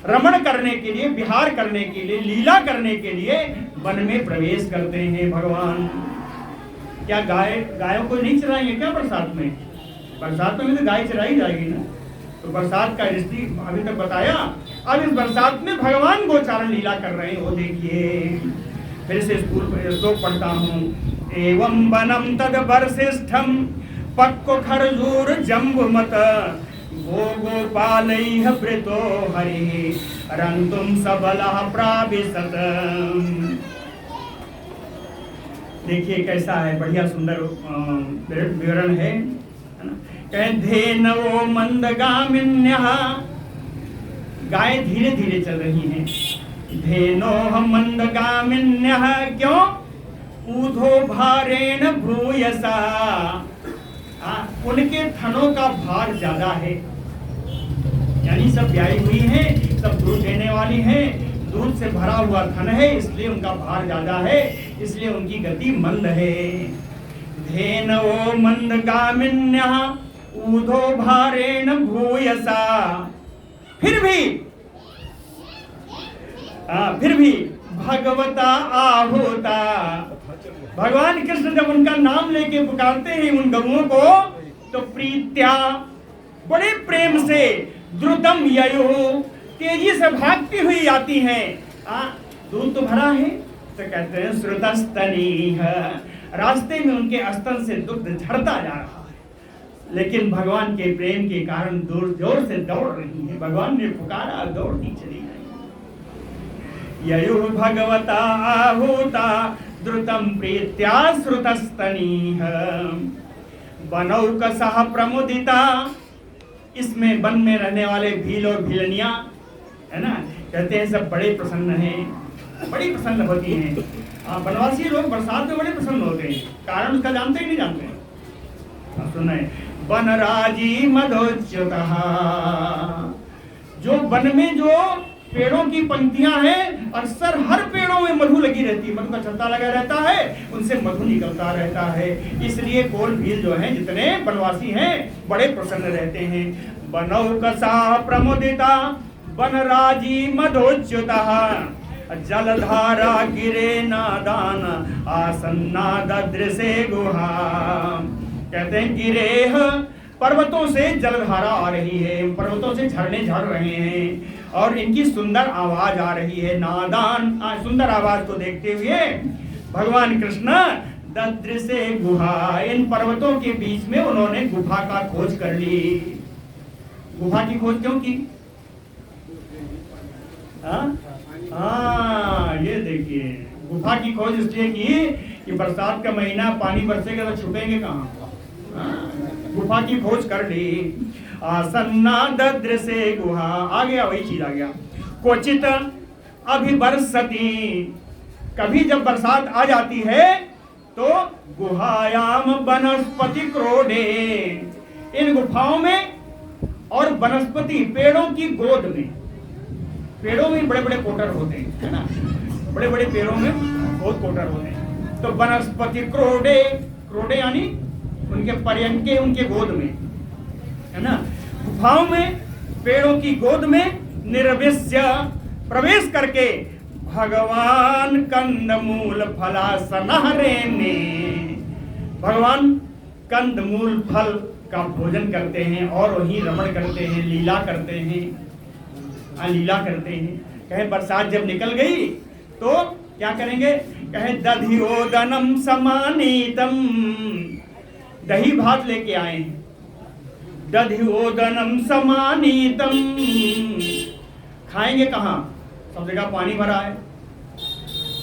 रमण करने के लिए, विहार करने के लिए, लीला करने के लिए वन में प्रवेश करते हैं भगवान। क्या गायों को नहीं चराएंगे क्या बरसात में? बरसात में तो गाय चराई जाएगी ना। तो बरसात का दृष्टि अभी तक बताया, अब इस बरसात में भगवान गोचारण लीला कर रहे हैं, वो देखिए। फिर से श्लोक पढ़ता हूँ, एवं वनम तद वर्षिष्ठम पक्व खरजूर जम्बुमत, गो गोपालैः वृतो हरिः रंतुम सबलः प्राविशत। देखिए कैसा है, बढ़िया सुंदर विवरण है ना। कहें धेनवो मंदगामिन्यः, गाय धीरे धीरे चल रही हैं। धेनोः मंदगामिन्यः, क्यों? ऊधो भारेण भूयसा, उनके थनों का भार ज्यादा है, यानी सब ब्याई हुई हैं, सब दूध देने वाली हैं, दूध से भरा हुआ थन है, इसलिए उनका भार ज्यादा है, इसलिए उनकी गति मंद है। धेनवो मंदगामिन्यः ऊधो भारेण भूयसा, फिर भी भगवता आहूता, भगवान कृष्ण जब उनका नाम लेके पुकारते हैं उन गौओं को, तो प्रीत्या, बड़े प्रेम से, द्रुतम ययुः, तेजी से भागती हुई आती हैं। दूध तो भरा है, तो कहते हैं श्रुतस्तनीह, रास्ते में उनके स्तन से दुग्ध झड़ता जा रहा है, लेकिन भगवान के प्रेम के कारण दूर जोर से दौड़ रही है। भगवान ने पुकारा, दौड़ती चली गई। ययुः भगवता आहूता द्रुतम प्रीत्या श्रुतस्तनीह, वनौकसः प्रमुदिता, इसमें वन में रहने वाले भील और भीलनियां, है ना, कहते हैं सब बड़े प्रसन्न हैं, बड़ी प्रसन्न होती हैं। वनवासी लोग बरसात में बड़े प्रसन्न होते हैं, कारण उसका जानते ही नहीं जानते। सुने, वनराजी मधोच्युतः, जो वन में जो पेड़ों की पंक्तियां हैं, अक्सर हर पेड़ों में मधु लगी रहती है, मधु का छत्ता लगा रहता है, उनसे मधु निकलता रहता है, इसलिए कोल भील जो हैं, जितने वनवासी हैं, बड़े प्रसन्न रहते हैं। वनौकसा प्रमुदिता वनराजी मधोच्युतः, जलधारा गिरे नादान आसन्ना ददृशे गुहा, कहते हैं गिरेह, पर्वतों से जलधारा आ रही है, पर्वतों से झरने झड़ रहे हैं और इनकी सुंदर आवाज आ रही है। नादान, सुंदर आवाज को देखते हुए भगवान कृष्ण ददृशे गुहा, इन पर्वतों के बीच में उन्होंने गुफा का खोज कर ली। गुफा की खोज क्यों की? ये देखिए, गुफा की खोज इसलिए की कि बरसात का महीना, पानी बरसेगा तो छुपेंगे कहाँ। गुफा की खोज कर ली। आसन्ना ददृशे गुहा, आ गया, वही चीज आ गया। क्वचित अभिवर्षति, कभी जब बरसात आ जाती है तो गुहायाम वनस्पति क्रोडे, इन गुफाओं में और वनस्पति, पेड़ों की गोद में, पेड़ों में बड़े बड़े कोटर होते हैं, है ना, बड़े बड़े पेड़ों में बहुत कोटर होते हैं, तो वनस्पति क्रोडे, क्रोडे यानी उनके पर्यंके, उनके गोद में, है ना, गुफाओं में, पेड़ों की गोद में निर्विश्य प्रवेश करके भगवान कंदमूल फलासनः रेमे, भगवान कंदमूल फल का भोजन करते हैं और वहीं रमण करते हैं, लीला करते हैं, लीला करते हैं। कहे बरसात जब निकल गई तो क्या करेंगे? कहे दधियोदनम समानीतम, दही भात लेके आए हैं, दधियोदनम समानीतम, खाएंगे कहाँ? सब जगह पानी भरा है,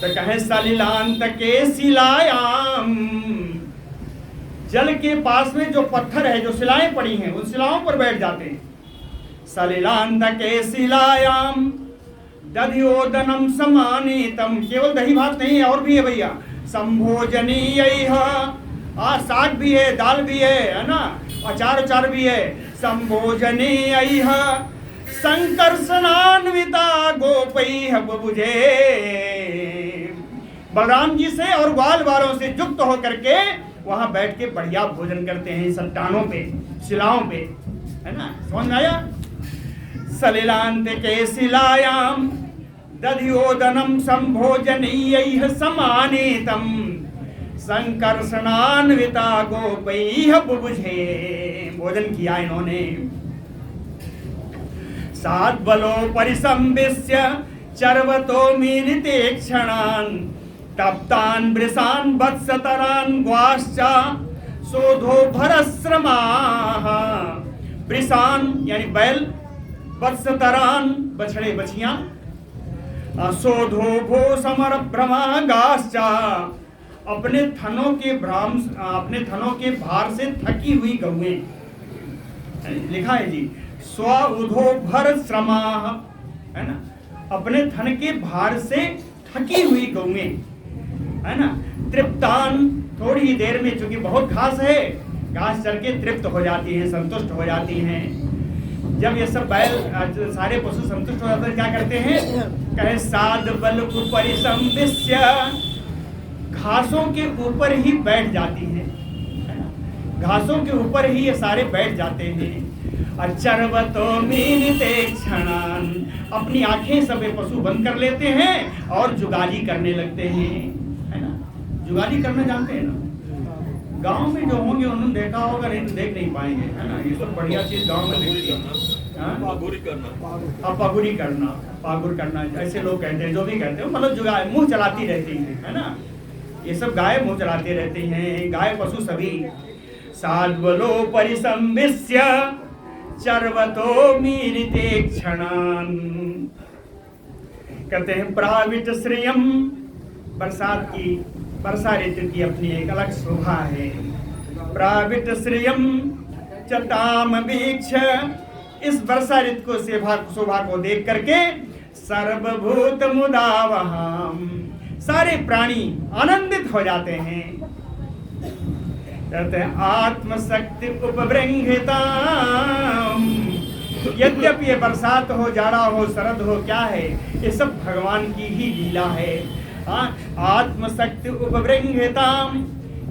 तो कहे सलिलांत के शिलायाम, जल के पास में जो पत्थर है, जो शिलाएं पड़ी हैं, उन शिलाओं पर बैठ जाते हैं, सलिलांतके शिलायाम दध्योदनम समानीतम। केवल दही भात नहीं है, और भी है भैया। संभोजनीय, साग भी है, दाल भी है ना, अचार भी है। संभोजनीय संकर्षणान्विता गोपैः बुभुजे। बलराम जी से और ग्वाल वालों से युक्त होकर के वहां बैठ के बढ़िया भोजन करते हैं, चट्टानों पे, शिलाओं पे, है ना। समझ आया? सलिलांतके शिलायाम दध्योदनम संभोजनीय समानीतम संकर्षणान्विता गोपैः बुभुजे। भोजन किया इन्होंने। सात बलो परिसंविश्य चर्वतो मीलिते क्षणान् तप्तान् वृषान् वत्सतरान् ग्वाश्च शोधो भरश्रमाः। वृषान् यानी बैल, वत्सतरान् बछड़े बछियां, शोधो भो समर भ्रमा गाश्च अपने थनों के भार से थकी हुई गौएं। लिखा है जी, स्व उधो भर श्रमा, है ना, अपने थन के भार से थकी हुई गौएं, है ना। तृप्तान, थोड़ी ही देर में, चूंकि बहुत घास है, घास चल के तृप्त हो जाती हैं, संतुष्ट हो जाती हैं। जब ये सब बैल सारे पशु संतुष्ट हो जाते हैं, क्या करते हैं? कहे साध बल ऊपरी संविश्य, घासों के ऊपर ही बैठ जाती है ना, घासों के ऊपर ही ये सारे बैठ जाते हैं। अचर्वतो मीलिते क्षणान्, अपनी आंखें सभी पशु बंद कर लेते हैं और जुगाली करने लगते हैं, है ना। जुगाली करना जानते हैं ना? गांव में जो होंगे उन्होंने देखा होगा, नहीं तो देख नहीं पाएंगे, है ना। ये सब बढ़िया चीज गांव में देखती है। पागुरी करना, पागुर करना, ऐसे लोग कहते हैं, जो भी कहते हैं, मतलब जो मुंह चलाती रहती है ना। ये सब गाय मुंह चलाते रहते हैं, गाय पशु सभी। साध्वलो परिसंविश्य चर्वतो मीलिते क्षणान्। कहते हैं प्राविट श्रियम, बरसात की, वर्षा ऋतु की अपनी एक अलग शोभा है। प्राविट श्रियम चताम वीक्ष, इस वर्षा ऋतु को शोभा को देख करके सर्वभूत मुदावहम, सारे प्राणी आनंदित हो जाते हैं। कहते हैं आत्मशक्ति उपबृंहिताम, यद्यपि ये बरसात हो, जाड़ा हो, शरद हो, क्या है, ये सब भगवान की ही लीला है। आत्मशक्ति उपबृंहिताम,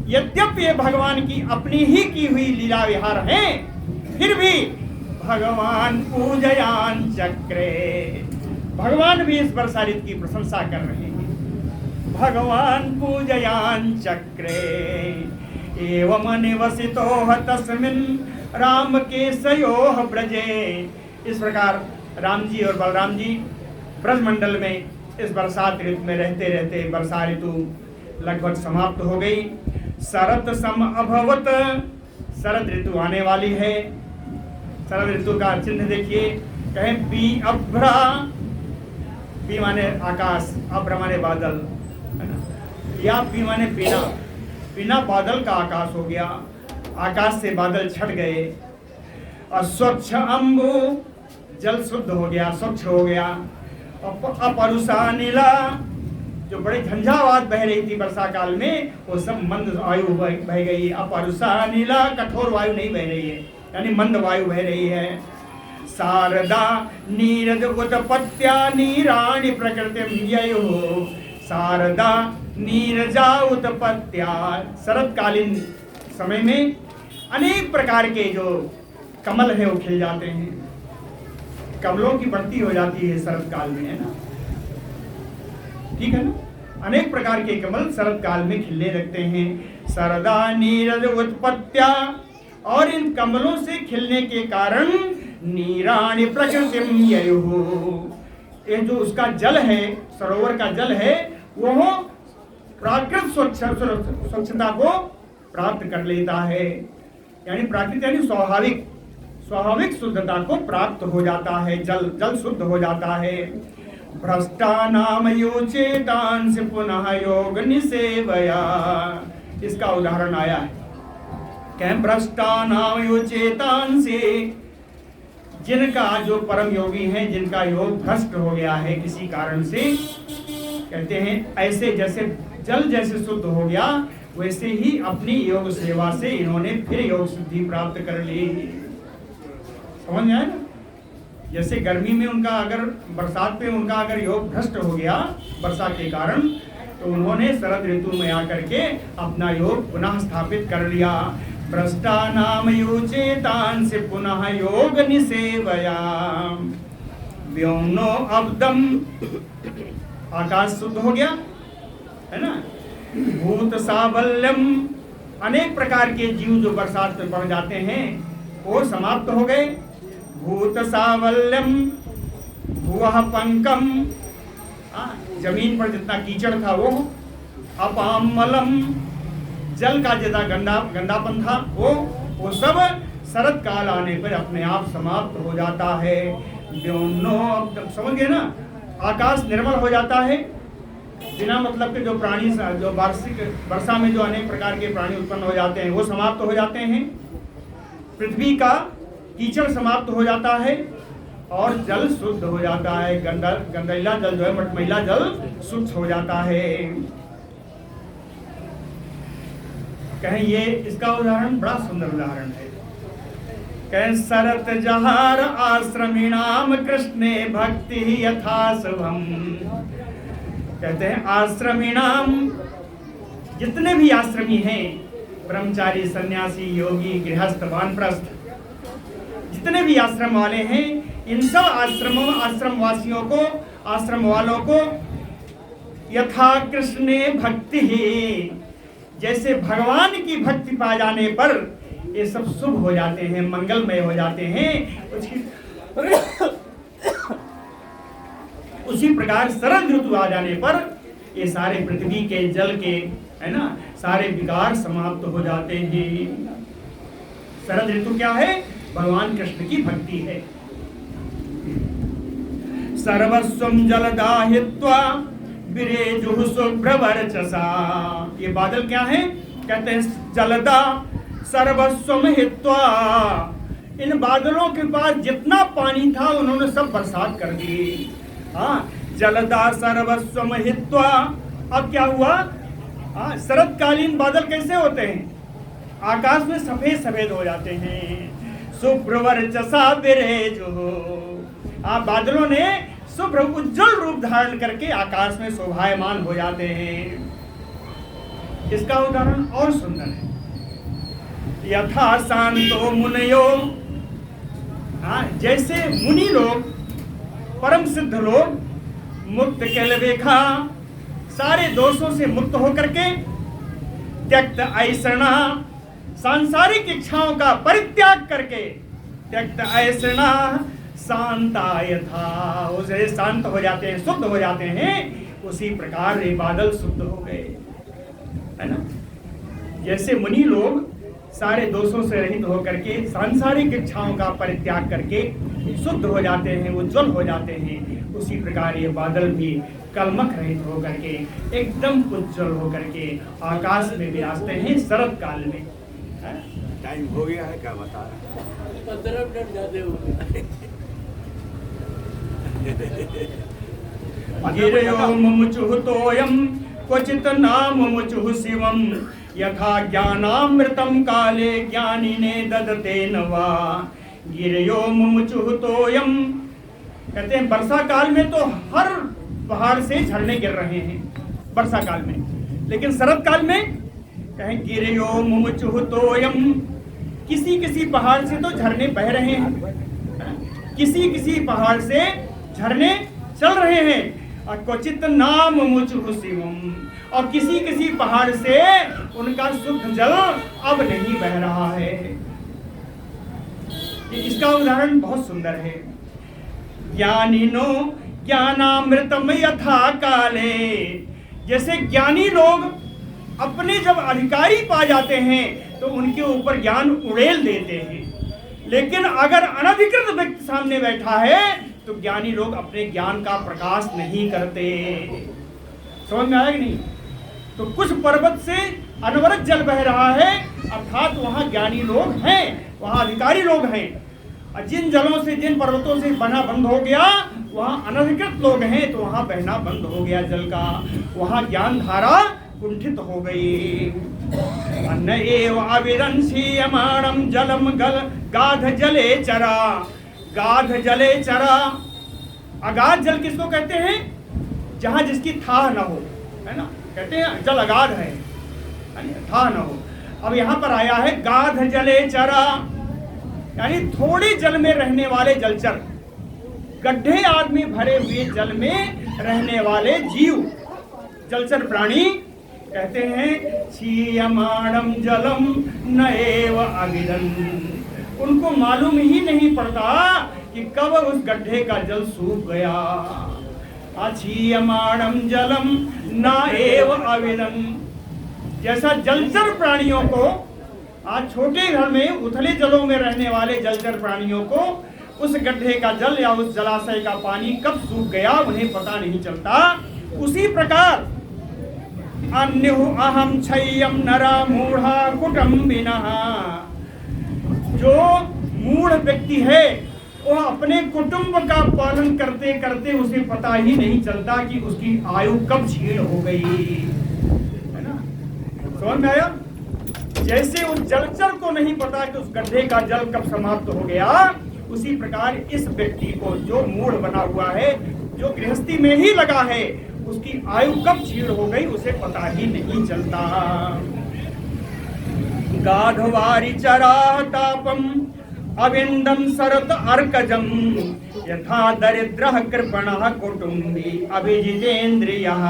यद्यपि ये भगवान की अपनी ही की हुई लीला विहार है, फिर भी भगवान पूजयान चक्रे, भगवान भी इस वर्षा ऋतु की प्रशंसा कर रहे हैं। भगवान पूजयान चक्रे एवं निवसितो तस्मिन् राम के सयोह ब्रजे। इस प्रकार राम जी और बलराम जी ब्रजमंडल में इस बरसात ऋतु में रहते रहते वर्षा ऋतु लगभग समाप्त हो गई। शरत सम अभवत, शरद ऋतु आने वाली है। शरद ऋतु का चिन्ह देखिए, कहें पी अभ्रा, पी माने आकाश, अभ्र माने बादल, है ना, या पी माने बिना, बिना बादल का आकाश हो गया, आकाश से बादल छट गए। और स्वच्छ अम्बु, जल शुद्ध हो गया, स्वच्छ हो गया। अपरुषा नीला, जो बड़ी झंझावात बह रही थी वर्षा काल में, वो सब मंद वायु बह गई। अपरुषा नीला, कठोर वायु नहीं बह रही है, यानी मंद वायु बह रही है। शारदा नीरज उत्पत्त्या नीराणि प्रकृतिम ययुः, शारदा नीरजा उत्पत्त्या, शरदकालीन समय में अनेक प्रकार के जो कमल है वो खिल जाते हैं, कमलों की बढ़ती हो जाती है शरद काल में, है ना, ठीक है ना। अनेक प्रकार के कमल शरद काल में खिलने लगते हैं। शरदा नीरज उत्पत्त्या, और इन कमलों से खिलने के कारण नीराणि प्रकृतिम ययुः, ये जो उसका जल है, सरोवर का जल है, वो प्राकृत स्वच्छता को प्राप्त कर लेता है, यानी प्राकृत यानी स्वाभाविक शुद्धता को प्राप्त हो जाता है, जल शुद्ध हो जाता है। भ्रष्टानाम योचेतांस पुनः योग निसेवया, इसका उदाहरण आया है। क्या भ्रष्टानाम योचेतांस, जिनका जो परम योगी हैं, जिनका योग भ्रष्ट हो गया है किसी कारण से, कहते हैं ऐसे जैसे जल जैसे शुद्ध हो गया, वैसे ही अपनी योग सेवा से इन्होंने फिर योग सिद्धि प्राप्त कर ली। समझ में आया ना? जैसे गर्मी में उनका अगर बरसात पे उनका अगर योग भ्रष्ट हो गया वर्षा के कारण, तो उन्होंने शरद ऋतु में आकर के अपना योग पुनः स्थापित कर लिया। भ्रष्टा नाम युचेतान से पुनः योग निसेवया व्योमनो अब्दम, आकाश शुद्ध हो गया है ना। भूत सावल्यम, अनेक प्रकार के जीव जो बरसात में पड़ जाते हैं वो समाप्त हो गए। भूत सावल्यम भुवः पंकम, जमीन पर जितना कीचड़ था वो, अपामलम, जल का जितना गंदापन था वो सब शरद काल आने पर अपने आप समाप्त हो जाता है। व्योमनो, समझ गए ना, आकाश निर्मल हो जाता है। बिना मतलब के जो प्राणी, जो वार्षिक वर्षा में जो अनेक प्रकार के प्राणी उत्पन्न हो जाते हैं वो समाप्त हो जाते हैं। पृथ्वी का कीचड़ समाप्त हो जाता है और जल शुद्ध हो जाता है। गंदैला जल जो है, मटमैला जल शुद्ध हो जाता है। कहें ये इसका उदाहरण बड़ा सुंदर उदाहरण है। कहें सरत जहार आश्रमीणाम कृष्णे भक्ति यथा शुभम। कहते हैं आश्रमीणाम, जितने भी आश्रमी हैं, ब्रह्मचारी, सन्यासी, योगी, गृहस्थ, वानप्रस्थ, जितने भी आश्रम वाले हैं, इन सब आश्रम वासियों को, आश्रम वालों को यथा कृष्णे भक्ति ही, जैसे भगवान की भक्ति पा जाने पर ये सब शुभ हो जाते हैं, मंगलमय हो जाते हैं। उसी प्रकार शरद ऋतु आ जाने पर ये सारे पृथ्वी के जल के, है ना, सारे विकार समाप्त हो जाते हैं। शरद ऋतु क्या है? भगवान कृष्ण की भक्ति है। सर्वस्वम जलदाहित्वा विरेजुः शुभ्रवर्चसा, ये बादल क्या है? कहते हैं जलदा सर्वस्वम हित्वा, इन बादलों के पास जितना पानी था उन्होंने सब बरसात कर दी। हाँ, जलदा सर्वस्वम हित्वा। अब क्या हुआ? शरदकालीन बादल कैसे होते हैं? आकाश में सफेद सफेद हो जाते हैं। शुभ्रवर्चसा विरेजुः, बादलों ने शुभ्र उज्जवल रूप धारण करके आकाश में शोभायमान हो जाते हैं। इसका उदाहरण और सुंदर है। यथा शांतो मुनयो, जैसे मुनि लोग, परम सिद्ध लोग, मुक्त केलवेखा, सारे दोषों से मुक्त होकर के, त्यक्त ऐसणा, सांसारिक इच्छाओं का परित्याग करके, त्यक्त ऐसणा शांता यथा, उसे शांत हो जाते हैं, शुद्ध हो जाते हैं। उसी प्रकार ये बादल शुद्ध हो गए, है ना। जैसे मुनि लोग सारे दोषों से रहित होकर के, सांसारिक इच्छाओं का परित्याग करके शुद्ध हो जाते हैं, उज्जवल हो जाते हैं, उसी प्रकार ये बादल भी कलमक रहित होकर के एकदम उज्जवल होकर के आकाश में विराजते हैं शरद काल में। टाइम हो गया है, क्या बता रहे? 15 मिनट ज्यादा हो गए। गिरयो मुमुचुः तोयम क्वचित नाम मुमुचुः शिवम, यथा ज्ञानामृतम काले ज्ञानिने ददते नवा। गिरयो मुमुचुः तोयम, कहते हैं वर्षा काल में तो हर पहाड़ से झरने गिर रहे हैं वर्षा काल में, लेकिन शरद काल में कहें गिरयो मुमुचुः तोयम, किसी किसी पहाड़ से तो झरने बह रहे हैं, किसी किसी पहाड़ से झरने चल रहे हैं। और क्वचित नाम मुमुचुः शिवम, और किसी किसी पहाड़ से उनका शुद्ध जल अब नहीं बह रहा है। इसका उदाहरण बहुत सुंदर है। ज्ञानिनो ज्ञानामृतम यथा काले, जैसे ज्ञानी लोग अपने जब अधिकारी पा जाते हैं तो उनके ऊपर ज्ञान उड़ेल देते हैं, लेकिन अगर अनधिकृत व्यक्ति सामने बैठा है तो ज्ञानी लोग अपने ज्ञान का प्रकाश नहीं करते। समझ में आया कि नहीं? तो कुछ पर्वत से अनवरत जल बह रहा है, अर्थात वहां ज्ञानी लोग हैं, वहां अधिकारी लोग हैं, और जिन जलों से, जिन पर्वतों से बहना बंद हो गया, वहाँ अनधिकृत लोग हैं तो वहाँ बहना बंद हो गया जल का, वहाँ ज्ञान धारा कुंठित हो गई। अन्न एव अविरंसीयमाणम जलम गल गाध जले चरा, गाध जले चरा। अगाध जल किसको कहते हैं? जहाँ जिसकी थाह न हो, है ना, कहते हैं जल अगाध है, थाह न हो। अब यहाँ पर आया है गाध जले चरा, यानी थोड़े जल में रहने वाले जलचर, गड्ढे आदमी भरे हुए जल में रहने वाले जीव, जलचर प्राणी कहते हैं क्षीयमाणम जलम न एव अविरन। उनको मालूम ही नहीं पड़ता कि कब उस गड्ढे का जल सूख गया। क्षीयमाणम जलम न एव अविरन। जैसा जलचर प्राणियों को, आज छोटे घर में उथले जलों में रहने वाले जलचर प्राणियों को उस गड्ढे का जल या उस जलाशय का पानी कब सूख गया उन्हें पता नहीं चलता, उसी प्रकार अन्यु अहम क्षय्यम नरा मूढ़ा कुटुम्बिनः। जो मूढ़ व्यक्ति है वो अपने कुटुंब का पालन करते करते उसे पता ही नहीं चलता कि उसकी आयु कब क्षीण हो गई, है ना। समझ में आया? जैसे उस जलचर को नहीं पता कि उस गड्ढे का जल कब समाप्त हो गया, उसी प्रकार इस व्यक्ति को जो मूढ़ बना हुआ है, जो गृहस्थी में ही लगा है, उसकी आयु कब क्षीण हो गई उसे पता ही नहीं चलता। गाधवारी चरा तापम अविंदम सरत अर्कजम यथा दरिद्रः कृपणः कुटुंबी अभिजितेन्द्रियः।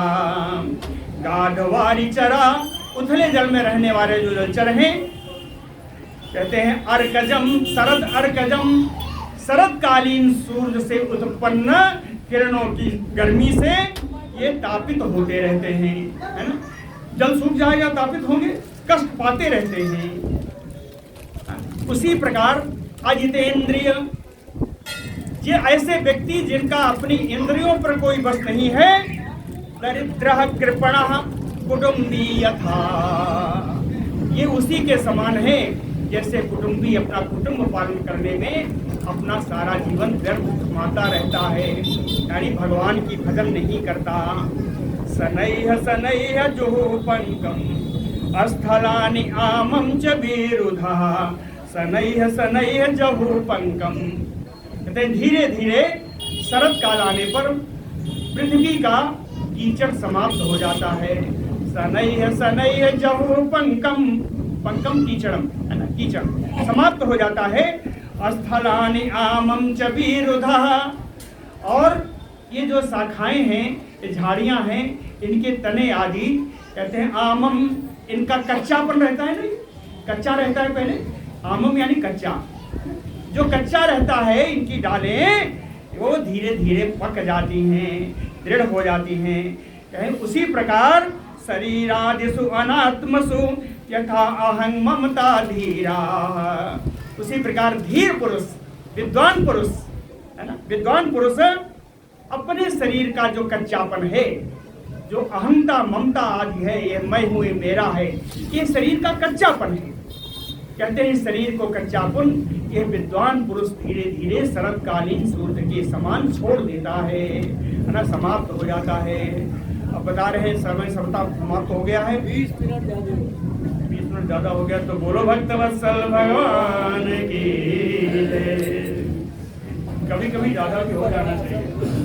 गाधवारी चरा, उथले जल में रहने वाले जो जलचर हैं, कहते हैं अर्कजम, शरद अर्कजम, शरदकालीन सूर्य से उत्पन्न किरणों की गर्मी से ये तापित होते रहते हैं, है ना। जल सूख जाएगा तापित होंगे, कष्ट पाते रहते हैं। उसी प्रकार अजितेंद्रिय, ये ऐसे व्यक्ति जिनका अपनी इंद्रियों पर कोई बस नहीं है, दरिद्रः कृपणः कुटुंबी यथा, ये उसी के समान है जैसे कुटुंबी अपना कुटुंब पालन करने में अपना सारा जीवन व्यर्थ माता रहता है, यानी भगवान की भजन नहीं करता। सनैह सनैह जुहुपंकम अस्थलानि आमम च विरुधा, सनैह सनैह जुहुपंकम। कहते हैं धीरे धीरे शरद काल आने पर पृथ्वी का कीचड़ समाप्त हो जाता है। सनैह सनैह जुहुपंकम, पंकम कीचड़म, है ना, कीचड़ समाप्त हो जाता है। स्थलानि आमम च विरुधा, और ये जो शाखाएं हैं, ये झाड़ियां हैं, इनके तने आदि कहते हैं आमम, इनका कच्चापन रहता है ना, कच्चा रहता है पहले, आमम यानी कच्चा, जो कच्चा रहता है इनकी डालें वो धीरे धीरे पक जाती हैं, दृढ़ हो जाती हैं। कहें उसी प्रकार शरीरादिषु अनात्मसु यथा अहं ममता धीरा, उसी प्रकार धीर पुरुष, विद्वान पुरुष, है ना, विद्वान पुरुष अपने शरीर का जो कच्चापन है, जो अहंता ममता आदि है, ये मैं हूँ, ये मेरा है, ये शरीर का कच्चापन है। कहते हैं शरीर को कच्चापन ये विद्वान पुरुष धीरे धीरे शरदकालीन सूर्य के समान छोड़ देता है ना, समाप्त हो जाता है। अब बता रहे हैं समय समाप्त हो गया है, 20 मिनट ज्यादा, 20 मिनट ज्यादा हो गया, तो बोलो भक्तवत्सल भगवान की। कभी कभी ज्यादा भी हो जाना चाहिए।